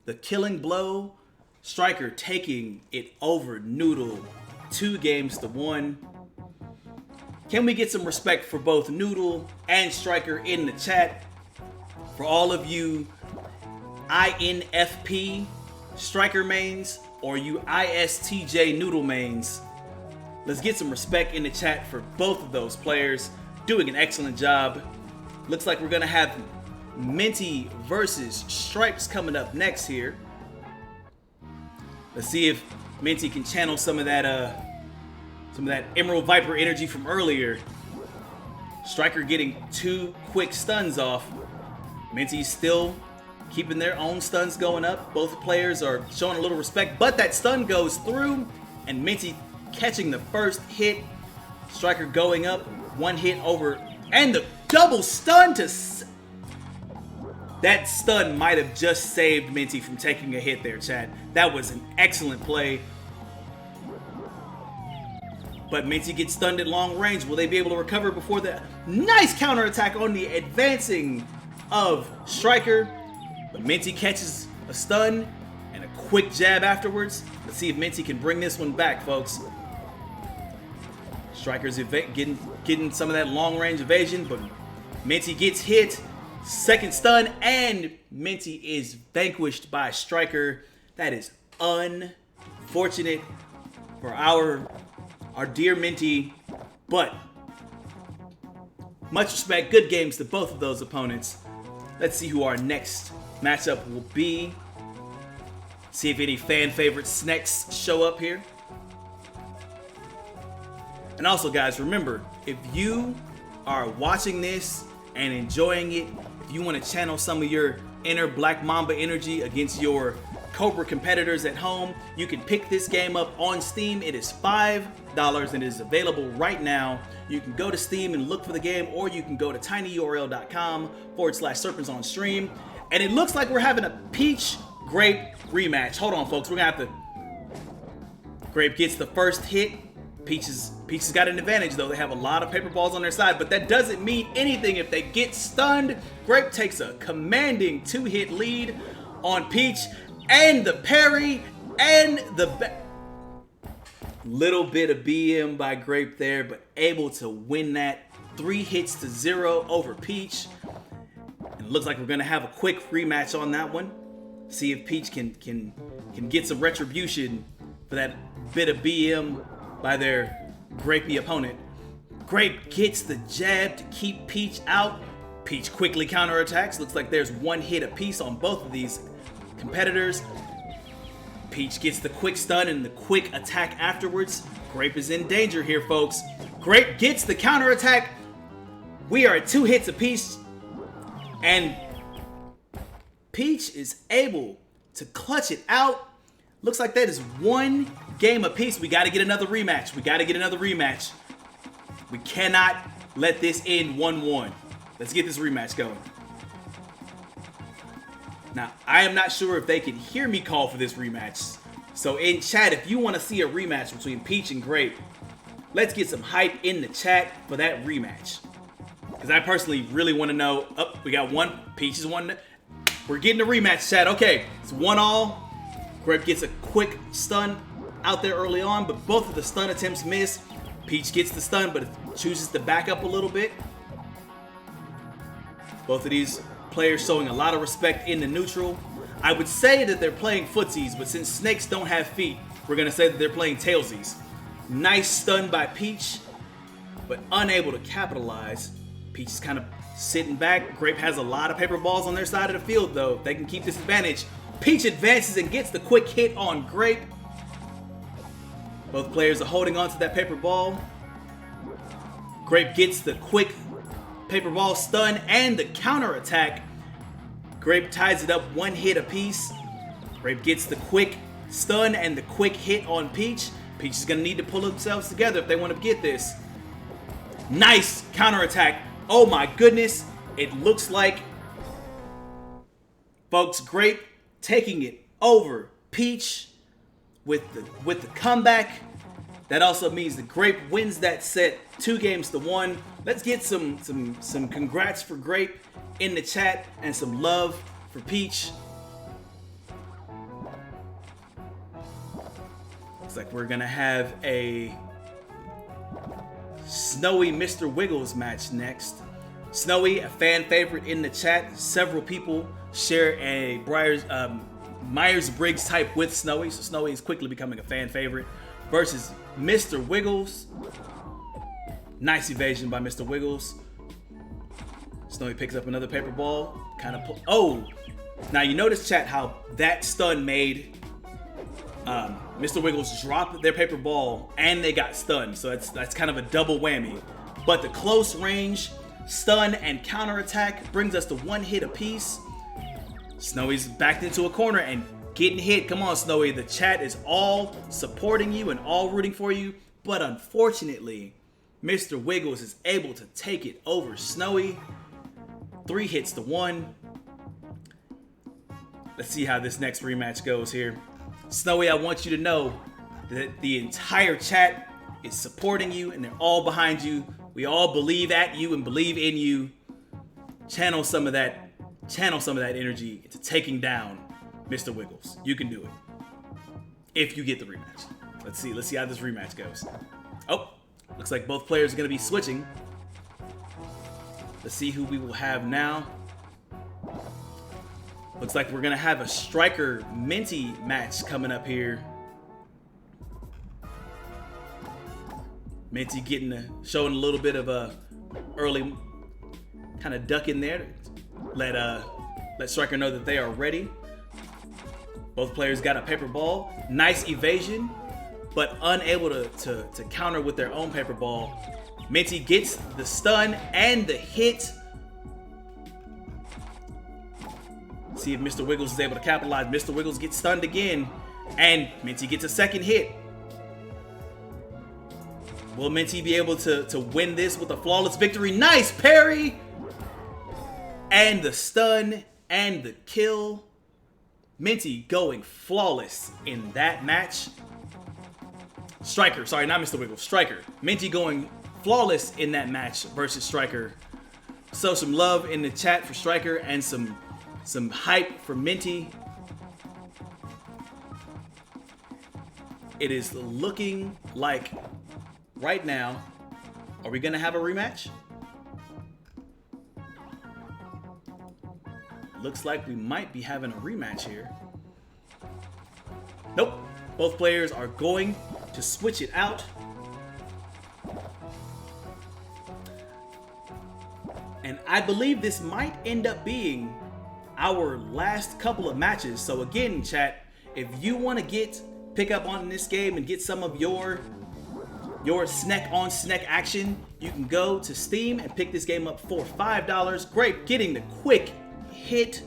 the killing blow. Striker taking it over Noodle 2-1. Can we get some respect for both Noodle and Striker in the chat? For all of you INFP Striker mains or you ISTJ Noodle mains, let's get some respect in the chat for both of those players. Doing an excellent job. Looks like we're gonna have Minty versus Stripes coming up next here. Let's see if Minty can channel some of that Emerald Viper energy from earlier. Striker getting 2 quick stuns off. Minty's still keeping their own stuns going up. Both players are showing a little respect, but that stun goes through, and Minty catching the first hit. Striker going up, 1 hit over, and the double stun to... That stun might have just saved Minty from taking a hit there, chat. That was an excellent play. But Minty gets stunned at long range. Will they be able to recover before the nice counterattack on the advancing of Striker? But Minty catches a stun and a quick jab afterwards. Let's see if Minty can bring this one back, folks. Striker's getting some of that long range evasion, but Minty gets hit. Second stun, and Minty is vanquished by Striker. That is unfortunate for our dear Minty, but much respect, good games to both of those opponents. Let's see who our next matchup will be. See if any fan favorite snacks show up here. And also, guys, remember, if you are watching this and enjoying it, if you want to channel some of your inner Black Mamba energy against your Cobra competitors at home, you can pick this game up on Steam. It is $5 and it is available right now. You can go to Steam and look for the game, or you can go to tinyurl.com/serpentsonstream. And it looks like we're having a Peach Grape rematch. Hold on, folks. We're going to have to... Grape gets the first hit. Peach has got an advantage, though. They have a lot of paper balls on their side, but that doesn't mean anything if they get stunned. Grape takes a commanding 2-hit lead on Peach, and the parry, and the little bit of BM by Grape there, but able to win that 3-0 over Peach. And it looks like we're gonna have a quick rematch on that one. See if Peach can get some retribution for that bit of BM by their Grapey opponent. Grape gets the jab to keep Peach out. Peach quickly counterattacks. Looks like there's 1 hit apiece on both of these competitors. Peach gets the quick stun and the quick attack afterwards. Grape is in danger here, folks. Grape gets the counterattack. We are at 2 hits apiece, and Peach is able to clutch it out. Looks like that is 1 game apiece. We got to get another rematch. We cannot let this end 1-1. Let's get this rematch going. Now, I am not sure if they can hear me call for this rematch. So in chat, if you want to see a rematch between Peach and Grape, let's get some hype in the chat for that rematch. Because I personally really want to know. Oh, we got 1. Peach is 1. We're getting a rematch, chat. Okay, it's 1-1. Grape gets a quick stun out there early on, but both of the stun attempts miss. Peach gets the stun, but chooses to back up a little bit. Both of these players showing a lot of respect in the neutral. I would say that they're playing footsies, but since snakes don't have feet, we're going to say that they're playing tailsies. Nice stun by Peach, but unable to capitalize. Peach is kind of sitting back. Grape has a lot of paper balls on their side of the field, though. If they can keep this advantage. Peach advances and gets the quick hit on Grape. Both players are holding on to that paper ball. Grape gets the quick paper ball stun and the counter attack. Grape ties it up 1 hit apiece. Grape gets the quick stun and the quick hit on Peach. Peach is going to need to pull themselves together if they want to get this. Nice counter attack. Oh my goodness. It looks like, folks, Grape taking it over Peach with the comeback. That also means that Grape wins that set 2-1. Let's get some congrats for Grape in the chat and some love for Peach. Looks like we're gonna have a Snowy Mr. Wiggles match next. Snowy, a fan favorite in the chat. Several people share a Myers-Briggs type with Snowy, so Snowy is quickly becoming a fan favorite. Versus Mr. Wiggles. Nice evasion by Mr. Wiggles. Snowy picks up another paper ball. Oh! Now you notice, chat, how that stun made Mr. Wiggles drop their paper ball and they got stunned. So that's kind of a double whammy. But the close range stun and counter attack brings us to 1 hit apiece. Snowy's backed into a corner and getting hit. Come on, Snowy. The chat is all supporting you and all rooting for you. But unfortunately, Mr. Wiggles is able to take it over Snowy. 3 hits to 1. Let's see how this next rematch goes here. Snowy, I want you to know that the entire chat is supporting you and they're all behind you. We all believe at you and believe in you. Channel some of that energy into taking down Mr. Wiggles. You can do it. If you get the rematch. Let's see how this rematch goes. Oh, looks like both players are going to be switching. Let's see who we will have now. Looks like we're going to have a Striker Minty match coming up here. Minty showing a little bit of a early kind of duck in there. Let Striker know that they are ready. Both players got a paper ball. Nice evasion, but unable to counter with their own paper ball. Minty gets the stun and the hit. See if Mr. Wiggles is able to capitalize. Mr. Wiggles gets stunned again, and Minty gets a second hit. Will Minty be able to win this with a flawless victory? Nice parry! And the stun and the kill. Minty going flawless in that match. Striker, sorry, not Mr. Wiggles, Striker. Minty going flawless in that match versus Striker. So some love in the chat for Striker and some hype for Minty. It is looking like right now, are we gonna have a rematch? Looks like we might be having a rematch here. Nope. Both players are going to switch it out. And I believe this might end up being our last couple of matches. So again, chat, if you want to pick up on this game and get some of your snack on snack action, you can go to Steam and pick this game up for $5. Great, getting the quick hit.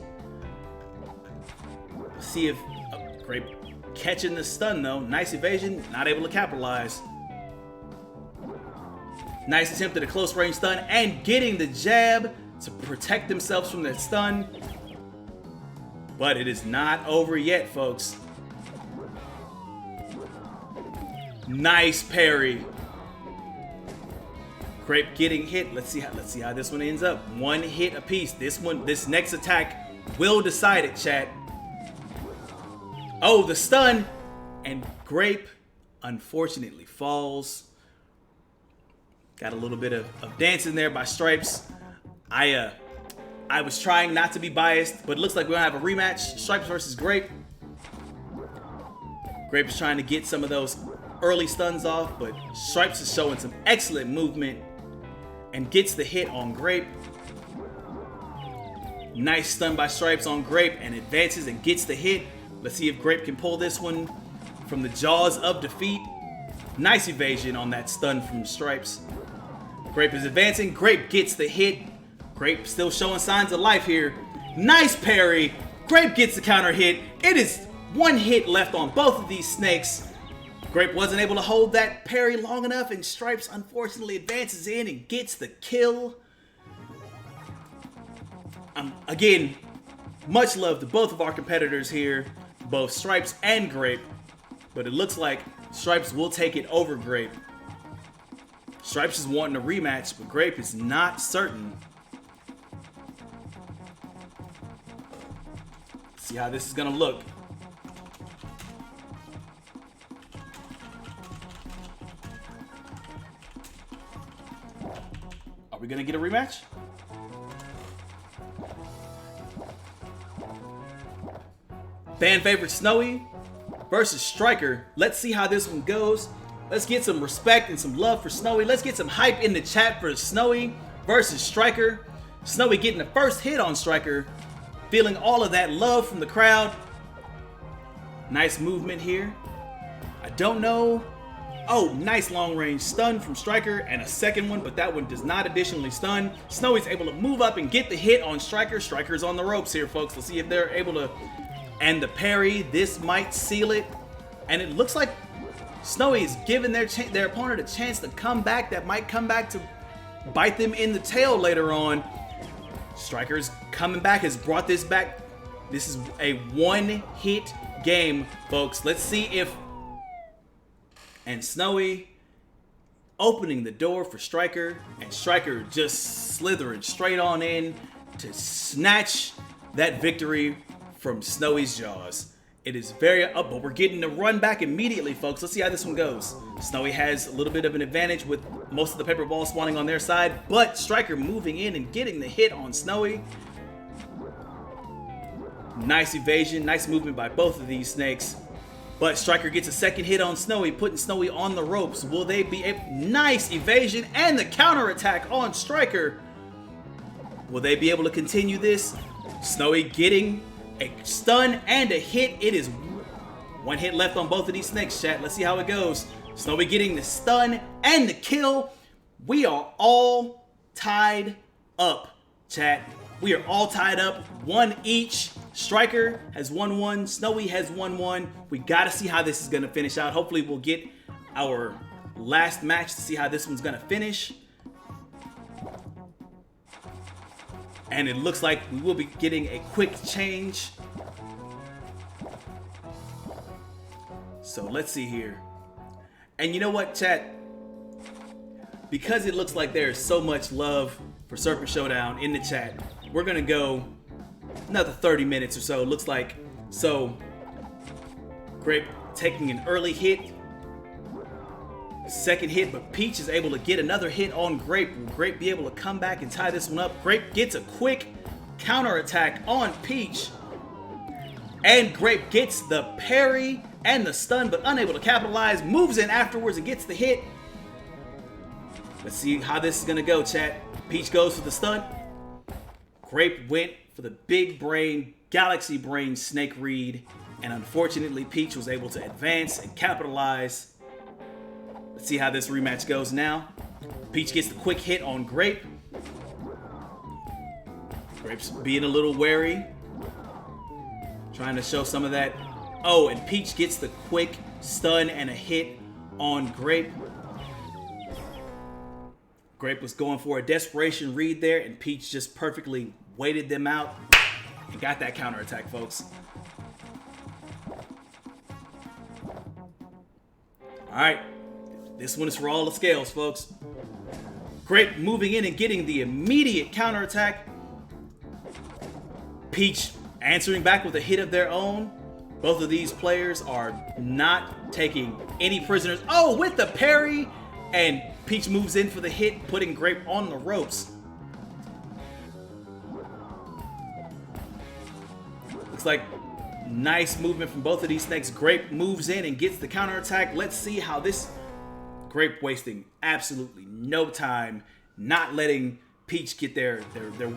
See if Grape catching the stun though. Nice evasion, not able to capitalize. Nice attempt at a close range stun and getting the jab to protect themselves from that stun. But it is not over yet, folks. Nice parry. Grape getting hit. Let's see how this one ends up. 1 hit apiece. This next attack will decide it, chat. Oh, the stun, and Grape unfortunately falls. Got a little bit of dancing there by Stripes. I was trying not to be biased, but it looks like we're gonna have a rematch. Stripes versus Grape. Grape is trying to get some of those early stuns off, but Stripes is showing some excellent movement and gets the hit on Grape. Nice stun by Stripes on Grape and advances and gets the hit. Let's see if Grape can pull this one from the jaws of defeat. Nice evasion on that stun from Stripes. Grape is advancing. Grape gets the hit. Grape still showing signs of life here. Nice parry. Grape gets the counter hit. It is 1 hit left on both of these snakes. Grape wasn't able to hold that parry long enough, and Stripes unfortunately advances in and gets the kill. Again, much love to both of our competitors here, both Stripes and Grape, but it looks like Stripes will take it over Grape. Stripes is wanting a rematch, but Grape is not certain. See how this is gonna look. Are we gonna get a rematch? Fan favorite Snowy versus Striker. Let's see how this one goes. Let's get some respect and some love for Snowy. Let's get some hype in the chat for Snowy versus Striker. Snowy getting the first hit on Striker. Feeling all of that love from the crowd. Nice movement here. I don't know. Oh, nice long range stun from Striker and a second one, but that one does not additionally stun. Snowy's able to move up and get the hit on Striker. Striker's on the ropes here, folks. Let's see if they're able to. And the parry, this might seal it. And it looks like Snowy is giving their opponent a chance to come back. That might come back to bite them in the tail later on. Striker's coming back, has brought this back. This is a one-hit game, folks. Let's see if... And Snowy opening the door for Striker. And Striker just slithering straight on in to snatch that victory from Snowy's jaws. It is very up, but we're getting the run back immediately, folks. Let's see how this one goes. Snowy has a little bit of an advantage with most of the paper balls spawning on their side, but Striker moving in and getting the hit on Snowy. Nice evasion, nice movement by both of these snakes. But Striker gets a second hit on Snowy, putting Snowy on the ropes. Will they be a nice evasion and the counterattack on Striker? Will they be able to continue this? Snowy getting a stun and a hit. It is one hit left on both of these snakes, chat. Let's see how it goes. Snowy getting the stun and the kill. We are all tied up, chat. We are all tied up, one each. Striker has won one, Snowy has won one. We gotta see how this is gonna finish out. Hopefully we'll get our last match to see how this one's gonna finish. And it looks like we will be getting a quick change. So let's see here. And you know what, chat? Because it looks like there is so much love for Serpent Showdown in the chat, we're gonna go another 30 minutes or so, looks like. So, Grape taking an early hit. Second hit, but Peach is able to get another hit on Grape. Will Grape be able to come back and tie this one up? Grape gets a quick counterattack on Peach. And Grape gets the parry and the stun, but unable to capitalize. Moves in afterwards and gets the hit. Let's see how this is gonna go, chat. Peach goes for the stun. Grape went for the big brain, galaxy brain snake read. And unfortunately, Peach was able to advance and capitalize. Let's see how this rematch goes now. Peach gets the quick hit on Grape. Grape's being a little wary. Trying to show some of that. Oh, and Peach gets the quick stun and a hit on Grape. Grape was going for a desperation read there, and Peach just perfectly waited them out and got that counterattack, folks. All right. This one is for all the scales, folks. Grape moving in and getting the immediate counterattack. Peach answering back with a hit of their own. Both of these players are not taking any prisoners. Oh, with the parry. And Peach moves in for the hit, putting Grape on the ropes. Looks like nice movement from both of these snakes. Grape moves in and gets the counterattack. Let's see how this... Grape wasting absolutely no time, not letting Peach get their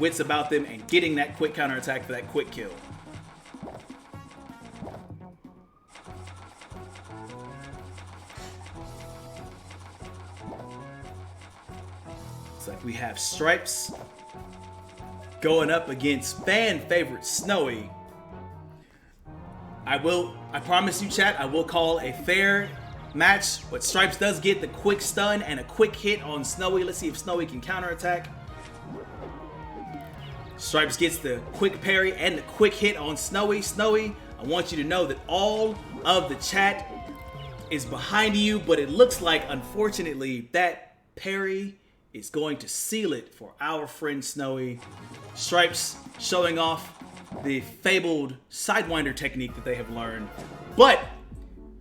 wits about them and getting that quick counterattack for that quick kill. Looks like we have Stripes going up against fan favorite Snowy. I promise you, chat, I will call a fair match, but Stripes does get the quick stun and a quick hit on Snowy. Let's see if Snowy can counterattack. Stripes gets the quick parry and the quick hit on Snowy. Snowy, I want you to know that all of the chat is behind you, but it looks like, unfortunately, that parry is going to seal it for our friend Snowy. Stripes showing off the fabled Sidewinder technique that they have learned. But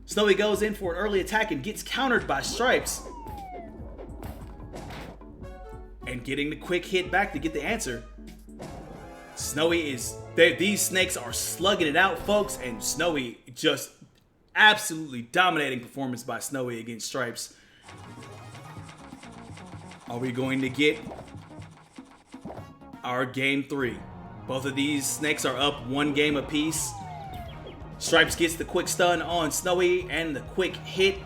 Snowy goes in for an early attack and gets countered by Stripes. And getting the quick hit back to get the answer. Snowy is... These snakes are slugging it out, folks, and Snowy just absolutely dominating performance by Snowy against Stripes. Are we going to get our game 3? Both of these snakes are up 1 game apiece. Stripes gets the quick stun on Snowy and the quick hit.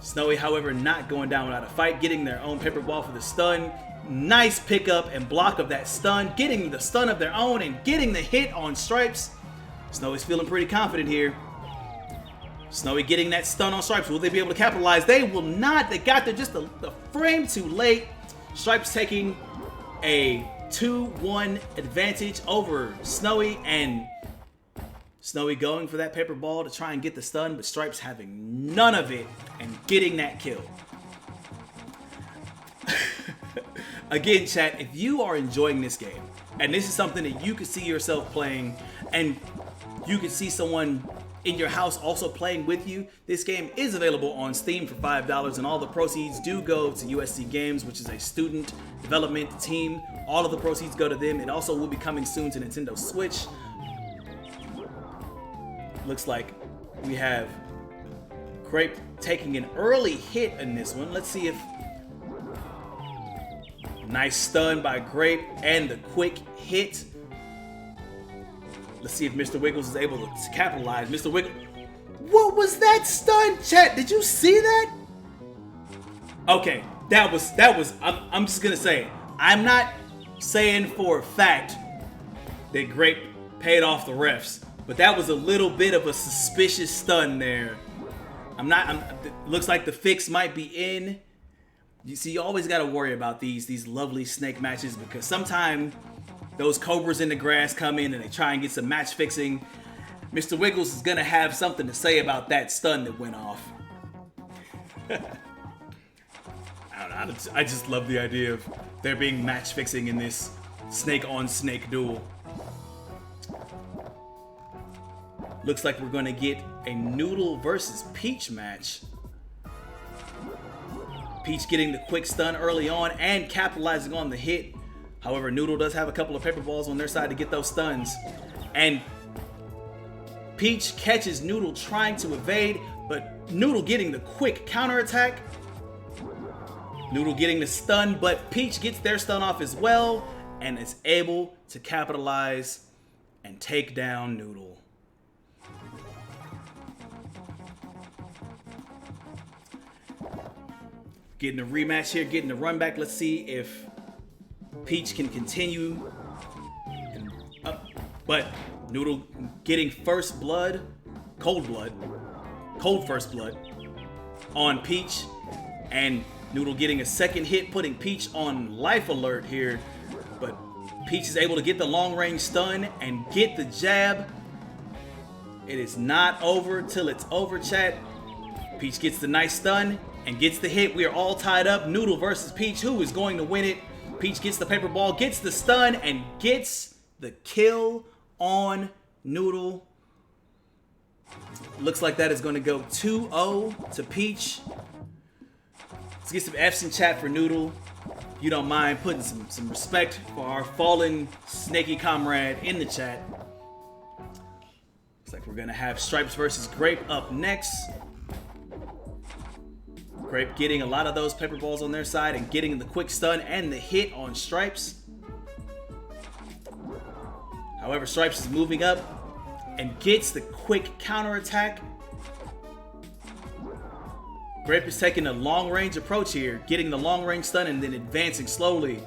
Snowy, however, not going down without a fight, getting their own paper ball for the stun. Nice pickup and block of that stun, getting the stun of their own and getting the hit on Stripes. Snowy's feeling pretty confident here. Snowy getting that stun on Stripes. Will they be able to capitalize? They will not. They got there just a frame too late. Stripes taking a 2-1 advantage over Snowy, and Snowy going for that paper ball to try and get the stun, but Stripes having none of it and getting that kill. Again, chat, if you are enjoying this game, and this is something that you could see yourself playing, and you could see someone in your house also playing with you, this game is available on Steam for $5, and all the proceeds do go to USC Games, which is a student development team. All of the proceeds go to them. It also will be coming soon to Nintendo Switch. Looks like we have Grape taking an early hit in this one. Let's see if... Nice stun by Grape and the quick hit. Let's see if Mr. Wiggles is able to capitalize. Mr. Wiggles... What was that stun, chat? Did you see that? Okay, that was... I'm just gonna say it. I'm not saying for a fact that Grape paid off the refs, but that was a little bit of a suspicious stun there. Looks like the fix might be in. You see, you always got to worry about these lovely snake matches, because sometimes those cobras in the grass come in and they try and get some match fixing. Mr. Wiggles is going to have something to say about that stun that went off. I don't know, I just love the idea of there being match fixing in this snake on snake duel. Looks like we're going to get a Noodle versus Peach match. Peach getting the quick stun early on and capitalizing on the hit. However, Noodle does have a couple of paper balls on their side to get those stuns. And Peach catches Noodle trying to evade, but Noodle getting the quick counterattack. Noodle getting the stun, but Peach gets their stun off as well and is able to capitalize and take down Noodle. Getting a rematch here, getting a run back. Let's see if Peach can continue. But Noodle getting first blood, cold first blood on Peach. And Noodle getting a second hit, putting Peach on life alert here. But Peach is able to get the long range stun and get the jab. It is not over till it's over, chat. Peach gets the nice stun and gets the hit. We are all tied up. Noodle versus Peach. Who is going to win it? Peach gets the paper ball, gets the stun, and gets the kill on Noodle. Looks like that is going to go 2-0 to Peach. Let's get some F's in chat for Noodle. If you don't mind putting some respect for our fallen snaky comrade in the chat. Looks like we're going to have Stripes versus Grape up next. Grape getting a lot of those paper balls on their side and getting the quick stun and the hit on Stripes. However, Stripes is moving up and gets the quick counterattack. Grape is taking a long-range approach here, getting the long-range stun and then advancing slowly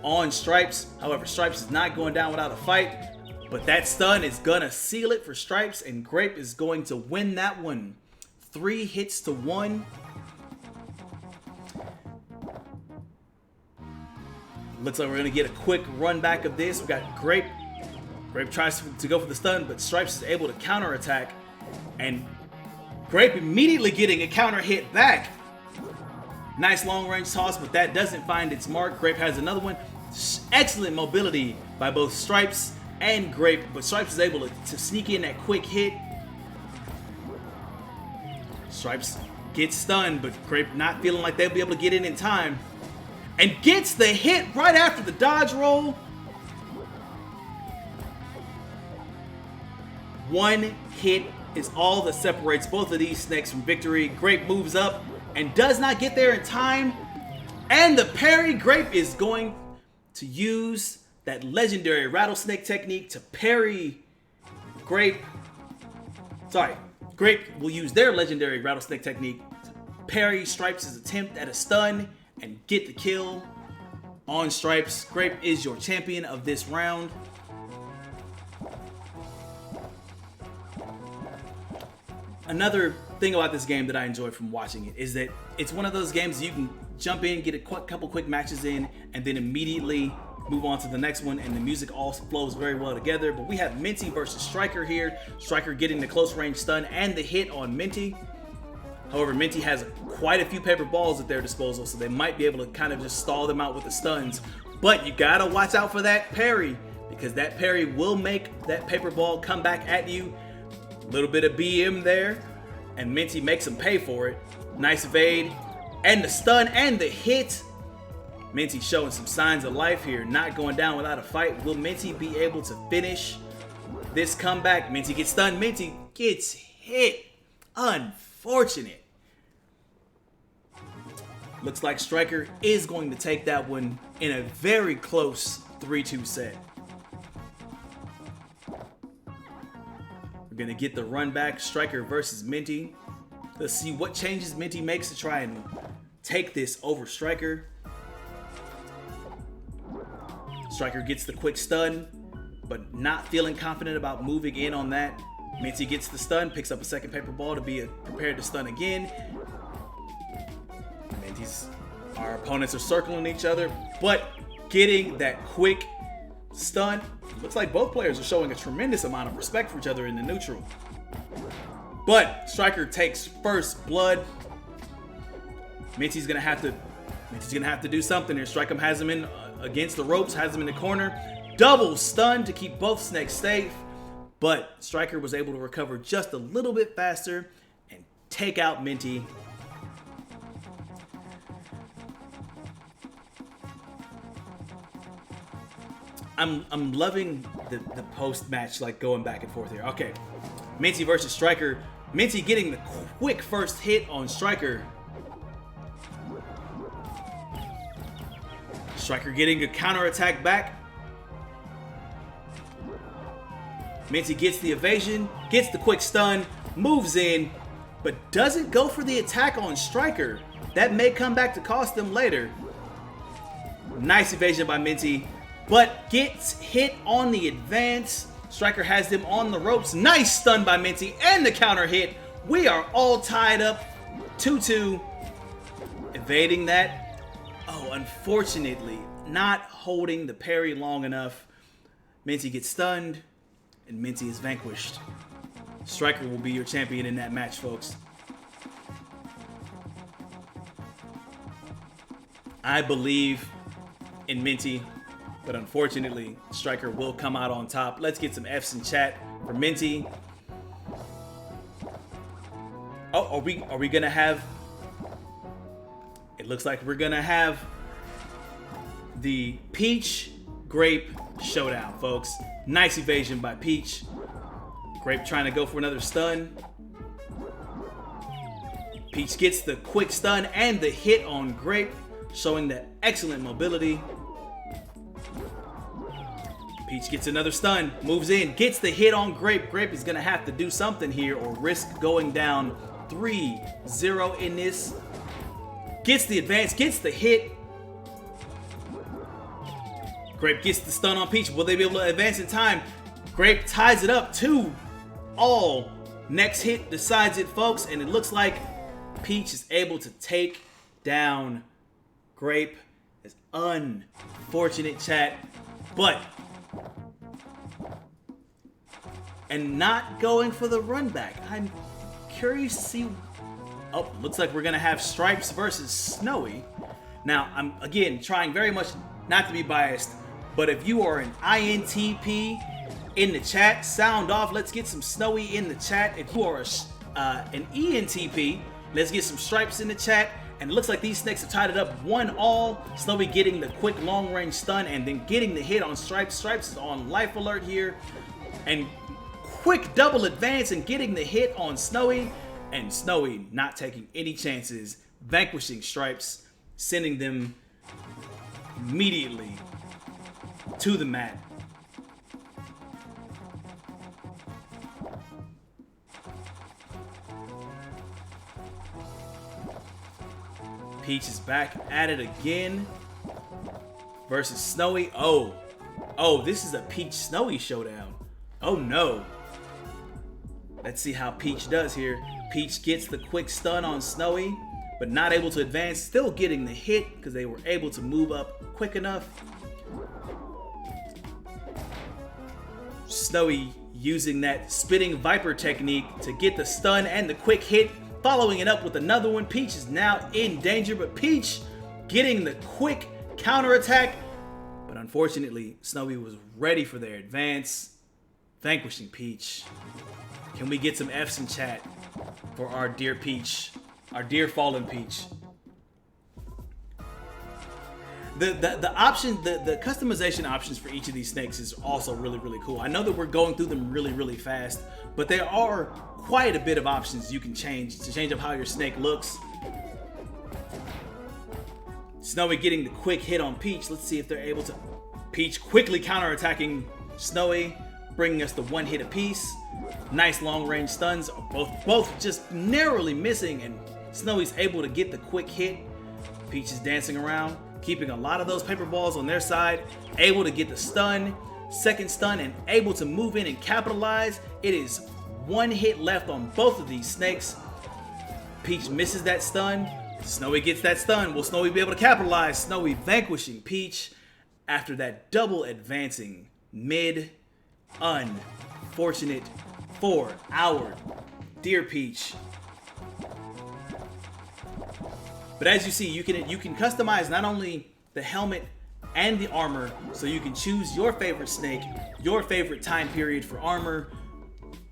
on Stripes. However, Stripes is not going down without a fight, but that stun is gonna seal it for Stripes, and Grape is going to win that one. 3 hits to 1. Looks like we're gonna get a quick run back of this. We got Grape. Grape tries to go for the stun, but Stripes is able to counterattack and Grape immediately getting a counter hit back. Nice long range toss, but that doesn't find its mark. Grape has another one. Excellent mobility by both Stripes and Grape, but Stripes is able to sneak in that quick hit. Stripes gets stunned, but Grape not feeling like they'll be able to get in time. And gets the hit right after the dodge roll. One hit is all that separates both of these snakes from victory. Grape moves up and does not get there in time. And the parry, Grape is going to use that legendary rattlesnake technique to parry Grape. Sorry, Grape will use their legendary rattlesnake technique to parry Stripes' attempt at a stun and get the kill on Stripes. Grape is your champion of this round. Another thing about this game that I enjoy from watching it is that it's one of those games you can jump in, get a couple quick matches in, and then immediately move on to the next one, and the music all flows very well together. But we have Minty versus Striker here. Striker getting the close range stun and the hit on Minty. However, Minty has quite a few paper balls at their disposal, so they might be able to kind of just stall them out with the stuns. But you gotta watch out for that parry, because that parry will make that paper ball come back at you. A little bit of BM there, and Minty makes him pay for it. Nice evade, and the stun and the hit. Minty showing some signs of life here, not going down without a fight. Will Minty be able to finish this comeback? Minty gets stunned, Minty gets hit. Unfortunate. Looks like Striker is going to take that one in a very close 3-2 set. We're gonna get the run back, Striker versus Minty. Let's see what changes Minty makes to try and take this over Striker. Striker gets the quick stun, but not feeling confident about moving in on that. Minty gets the stun, picks up a second paper ball to be prepared to stun again. Our opponents are circling each other, but getting that quick stun. Looks like both players are showing a tremendous amount of respect for each other in the neutral. But Striker takes first blood. Minty's gonna have to do something here. Striker has him in against the ropes, has him in the corner. Double stun to keep both snakes safe. But Striker was able to recover just a little bit faster and take out Minty. I'm loving the post-match, like, going back and forth here. Okay, Minty versus Striker. Minty getting the quick first hit on Striker. Striker getting a counterattack back. Minty gets the evasion, gets the quick stun, moves in, but doesn't go for the attack on Striker. That may come back to cost them later. Nice evasion by Minty, but gets hit on the advance. Striker has them on the ropes. Nice stun by Minty and the counter hit. We are all tied up 2-2. Evading that. Oh, unfortunately, not holding the parry long enough. Minty gets stunned, and Minty is vanquished. Striker will be your champion in that match, folks. I believe in Minty, but unfortunately, Striker will come out on top. Let's get some Fs in chat for Minty. Oh, are we gonna have? It looks like we're gonna have the Peach Grape Showdown, folks. Nice evasion by Peach. Grape trying to go for another stun. Peach gets the quick stun and the hit on Grape, showing that excellent mobility. Peach gets another stun, moves in, gets the hit on Grape. Grape is gonna have to do something here or risk going down 3-0 in this. Gets the advance, gets the hit. Grape gets the stun on Peach. Will they be able to advance in time? Grape ties it up 2-all. Next hit decides it, folks, and it looks like Peach is able to take down Grape. It's unfortunate, chat, but and not going for the run back. I'm curious to see. Oh, looks like we're gonna have Stripes versus Snowy. Now, I'm again trying very much not to be biased, but if you are an INTP in the chat, sound off. Let's get some Snowy in the chat. If you are an ENTP, let's get some Stripes in the chat. And it looks like these snakes have tied it up 1-all. Snowy getting the quick long-range stun and then getting the hit on Stripes. Stripes is on life alert here. And quick double advance and getting the hit on Snowy. And Snowy not taking any chances, vanquishing Stripes, sending them immediately to the mat. Peach is back at it again versus Snowy. Oh, this is a Peach Snowy showdown. Oh no. Let's see how Peach does here. Peach gets the quick stun on Snowy, but not able to advance. Still getting the hit because they were able to move up quick enough. Snowy using that spitting Viper technique to get the stun and the quick hit. Following it up with another one. Peach is now in danger, but Peach getting the quick counterattack. But unfortunately, Snowy was ready for their advance, vanquishing Peach. Can we get some F's in chat for our dear Peach, our dear fallen Peach? The customization options for each of these snakes is also really cool. I know that we're going through them really fast, but there are quite a bit of options you can change to change up how your snake looks. Snowy getting the quick hit on Peach. Let's see if they're able to. Peach quickly counterattacking Snowy, bringing us the one hit apiece. Nice long range stuns, both just narrowly missing, and Snowy's able to get the quick hit. Peach is dancing around, keeping a lot of those paper balls on their side, able to get the stun, second stun, and able to move in and capitalize. It is one hit left on both of these snakes. Peach misses that stun. Snowy gets that stun. Will Snowy be able to capitalize? Snowy vanquishing Peach after that double advancing mid. Unfortunate for our dear Peach. But as you see, you can customize not only the helmet and the armor, so you can choose your favorite snake, your favorite time period for armor.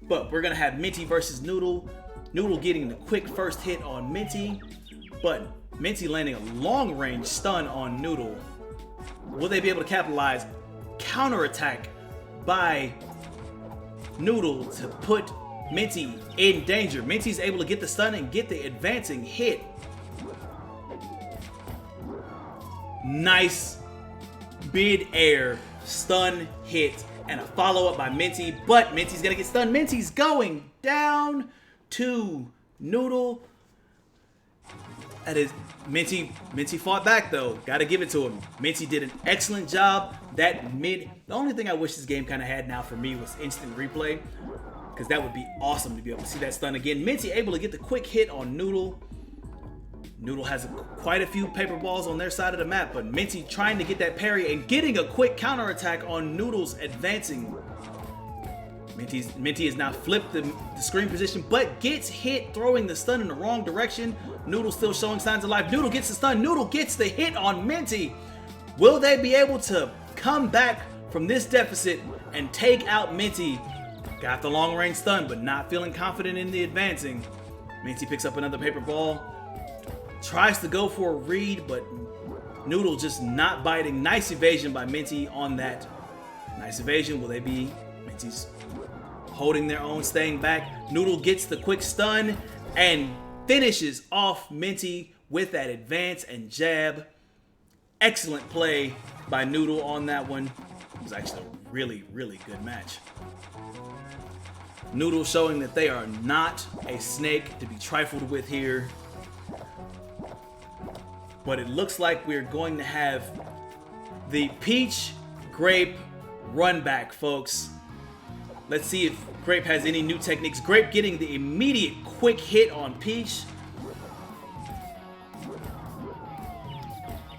But we're gonna have Minty versus Noodle. Noodle getting the quick first hit on Minty, but Minty landing a long range stun on Noodle. Will they be able to capitalize? Counterattack by Noodle to put Minty in danger. Minty's able to get the stun and get the advancing hit. Nice mid-air stun hit and a follow-up by Minty, but Minty's gonna get stunned. Minty's going down to Noodle. That is Minty fought back though. Gotta give it to him. Minty did an excellent job. The only thing I wish this game kind of had now for me was instant replay, because that would be awesome to be able to see that stun again. Minty able to get the quick hit on Noodle. Noodle has quite a few paper balls on their side of the map, but Minty trying to get that parry and getting a quick counterattack on Noodle's advancing. Minty has now flipped the screen position, but gets hit throwing the stun in the wrong direction. Noodle still showing signs of life. Noodle gets the stun. Noodle gets the hit on Minty. Will they be able to come back from this deficit and take out Minty? Got the long range stun, but not feeling confident in the advancing. Minty picks up another paper ball. Tries to go for a read, but Noodle just not biting. Nice evasion by Minty on that. Nice evasion. Will they be? Minty's holding their own, staying back. Noodle gets the quick stun and finishes off Minty with that advance and jab. Excellent play by Noodle on that one. It was actually a really good match. Noodle showing that they are not a snake to be trifled with here. But it looks like we're going to have the Peach Grape run back, folks. Let's see if Grape has any new techniques. Grape getting the immediate quick hit on Peach.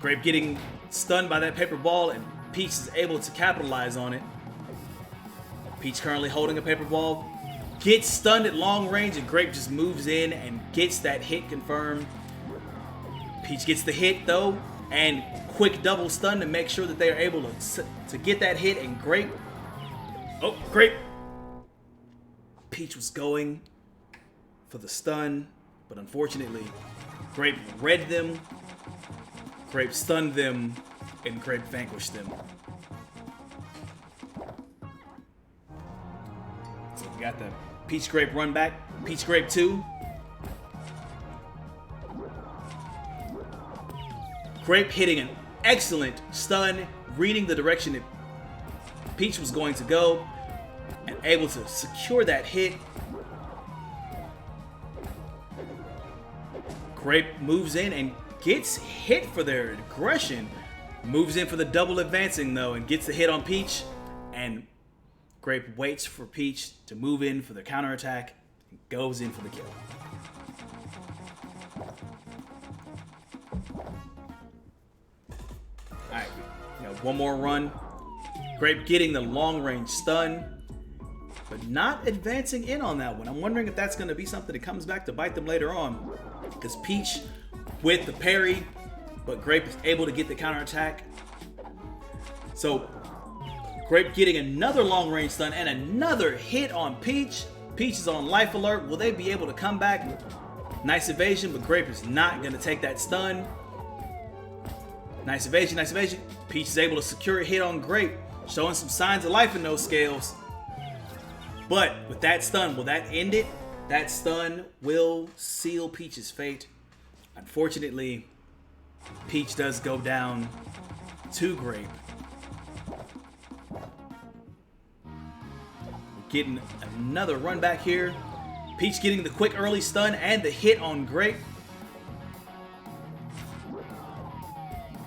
Grape getting stunned by that paper ball, and Peach is able to capitalize on it. Peach currently holding a paper ball. gets stunned at long range, and Grape just moves in and gets that hit confirmed. Peach gets the hit though, and quick double stun to make sure that they are able to get that hit, and Grape. Oh, Grape. Peach was going for the stun, but unfortunately, Grape read them, Grape stunned them, and Grape vanquished them. So we got the Peach Grape run back, Peach Grape 2. Grape hitting an excellent stun, reading the direction that Peach was going to go, and able to secure that hit. Grape moves in and gets hit for their aggression. Moves in for the double advancing though, and gets the hit on Peach. And Grape waits for Peach to move in for the counterattack and goes in for the kill. Alright, we got one more run. Grape getting the long range stun, but not advancing in on that one. I'm wondering if that's going to be something that comes back to bite them later on. Because Peach with the parry, but Grape is able to get the counterattack. So Grape getting another long range stun and another hit on Peach. Peach is on life alert. Will they be able to come back? Nice evasion, but Grape is not going to take that stun. Nice evasion, nice evasion. Peach is able to secure a hit on Grape, showing some signs of life in those scales. But with that stun, will that end it? That stun will seal Peach's fate. Unfortunately, Peach does go down to Grape. We're getting another run back here. Peach getting the quick early stun and the hit on Grape.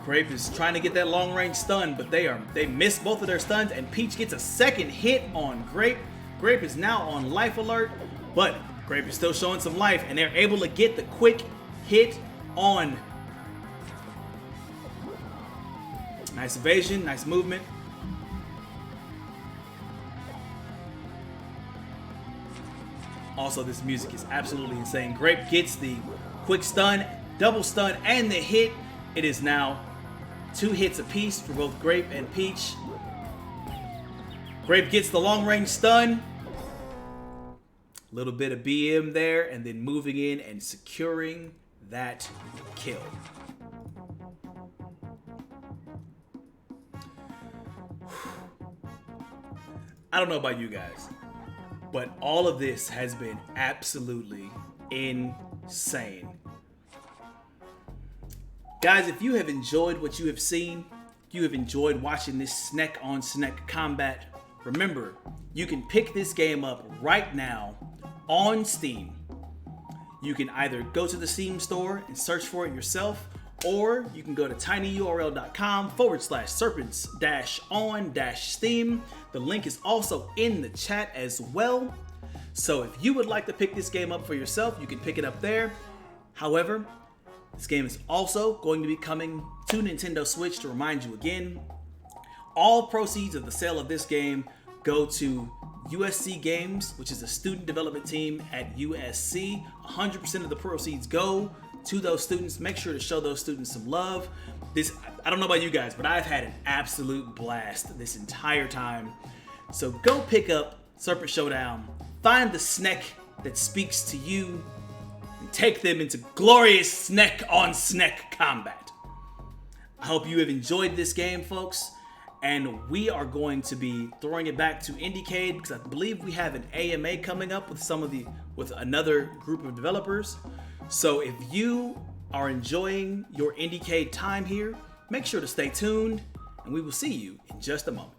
Grape is trying to get that long range stun, but they miss both of their stuns, and Peach gets a second hit on Grape. Grape is now on life alert, but Grape is still showing some life, and they're able to get the quick hit on. Nice evasion, nice movement. Also, this music is absolutely insane. Grape gets the quick stun, double stun, and the hit. It is now 2 hits apiece for both Grape and Peach. Grape gets the long range stun. Little bit of BM there, and then moving in and securing that kill. I don't know about you guys, but all of this has been absolutely insane. Guys, if you have enjoyed what you have seen, you have enjoyed watching this snack on snack combat, remember, you can pick this game up right now on Steam. You can either go to the Steam store and search for it yourself, or you can go to tinyurl.com/serpents-on-steam. The link is also in the chat as well. So if you would like to pick this game up for yourself, you can pick it up there. However, this game is also going to be coming to Nintendo Switch. To remind you again, all proceeds of the sale of this game go to USC Games, which is a student development team at USC. 100% of the proceeds go to those students. Make sure to show those students some love. I don't know about you guys, but I've had an absolute blast this entire time. So go pick up Serpent Showdown, find the snack that speaks to you, and take them into glorious snack on snack combat. I hope you have enjoyed this game, folks. And we are going to be throwing it back to IndieCade because I believe we have an AMA coming up with another group of developers. So if you are enjoying your IndieCade time here, make sure to stay tuned, and we will see you in just a moment.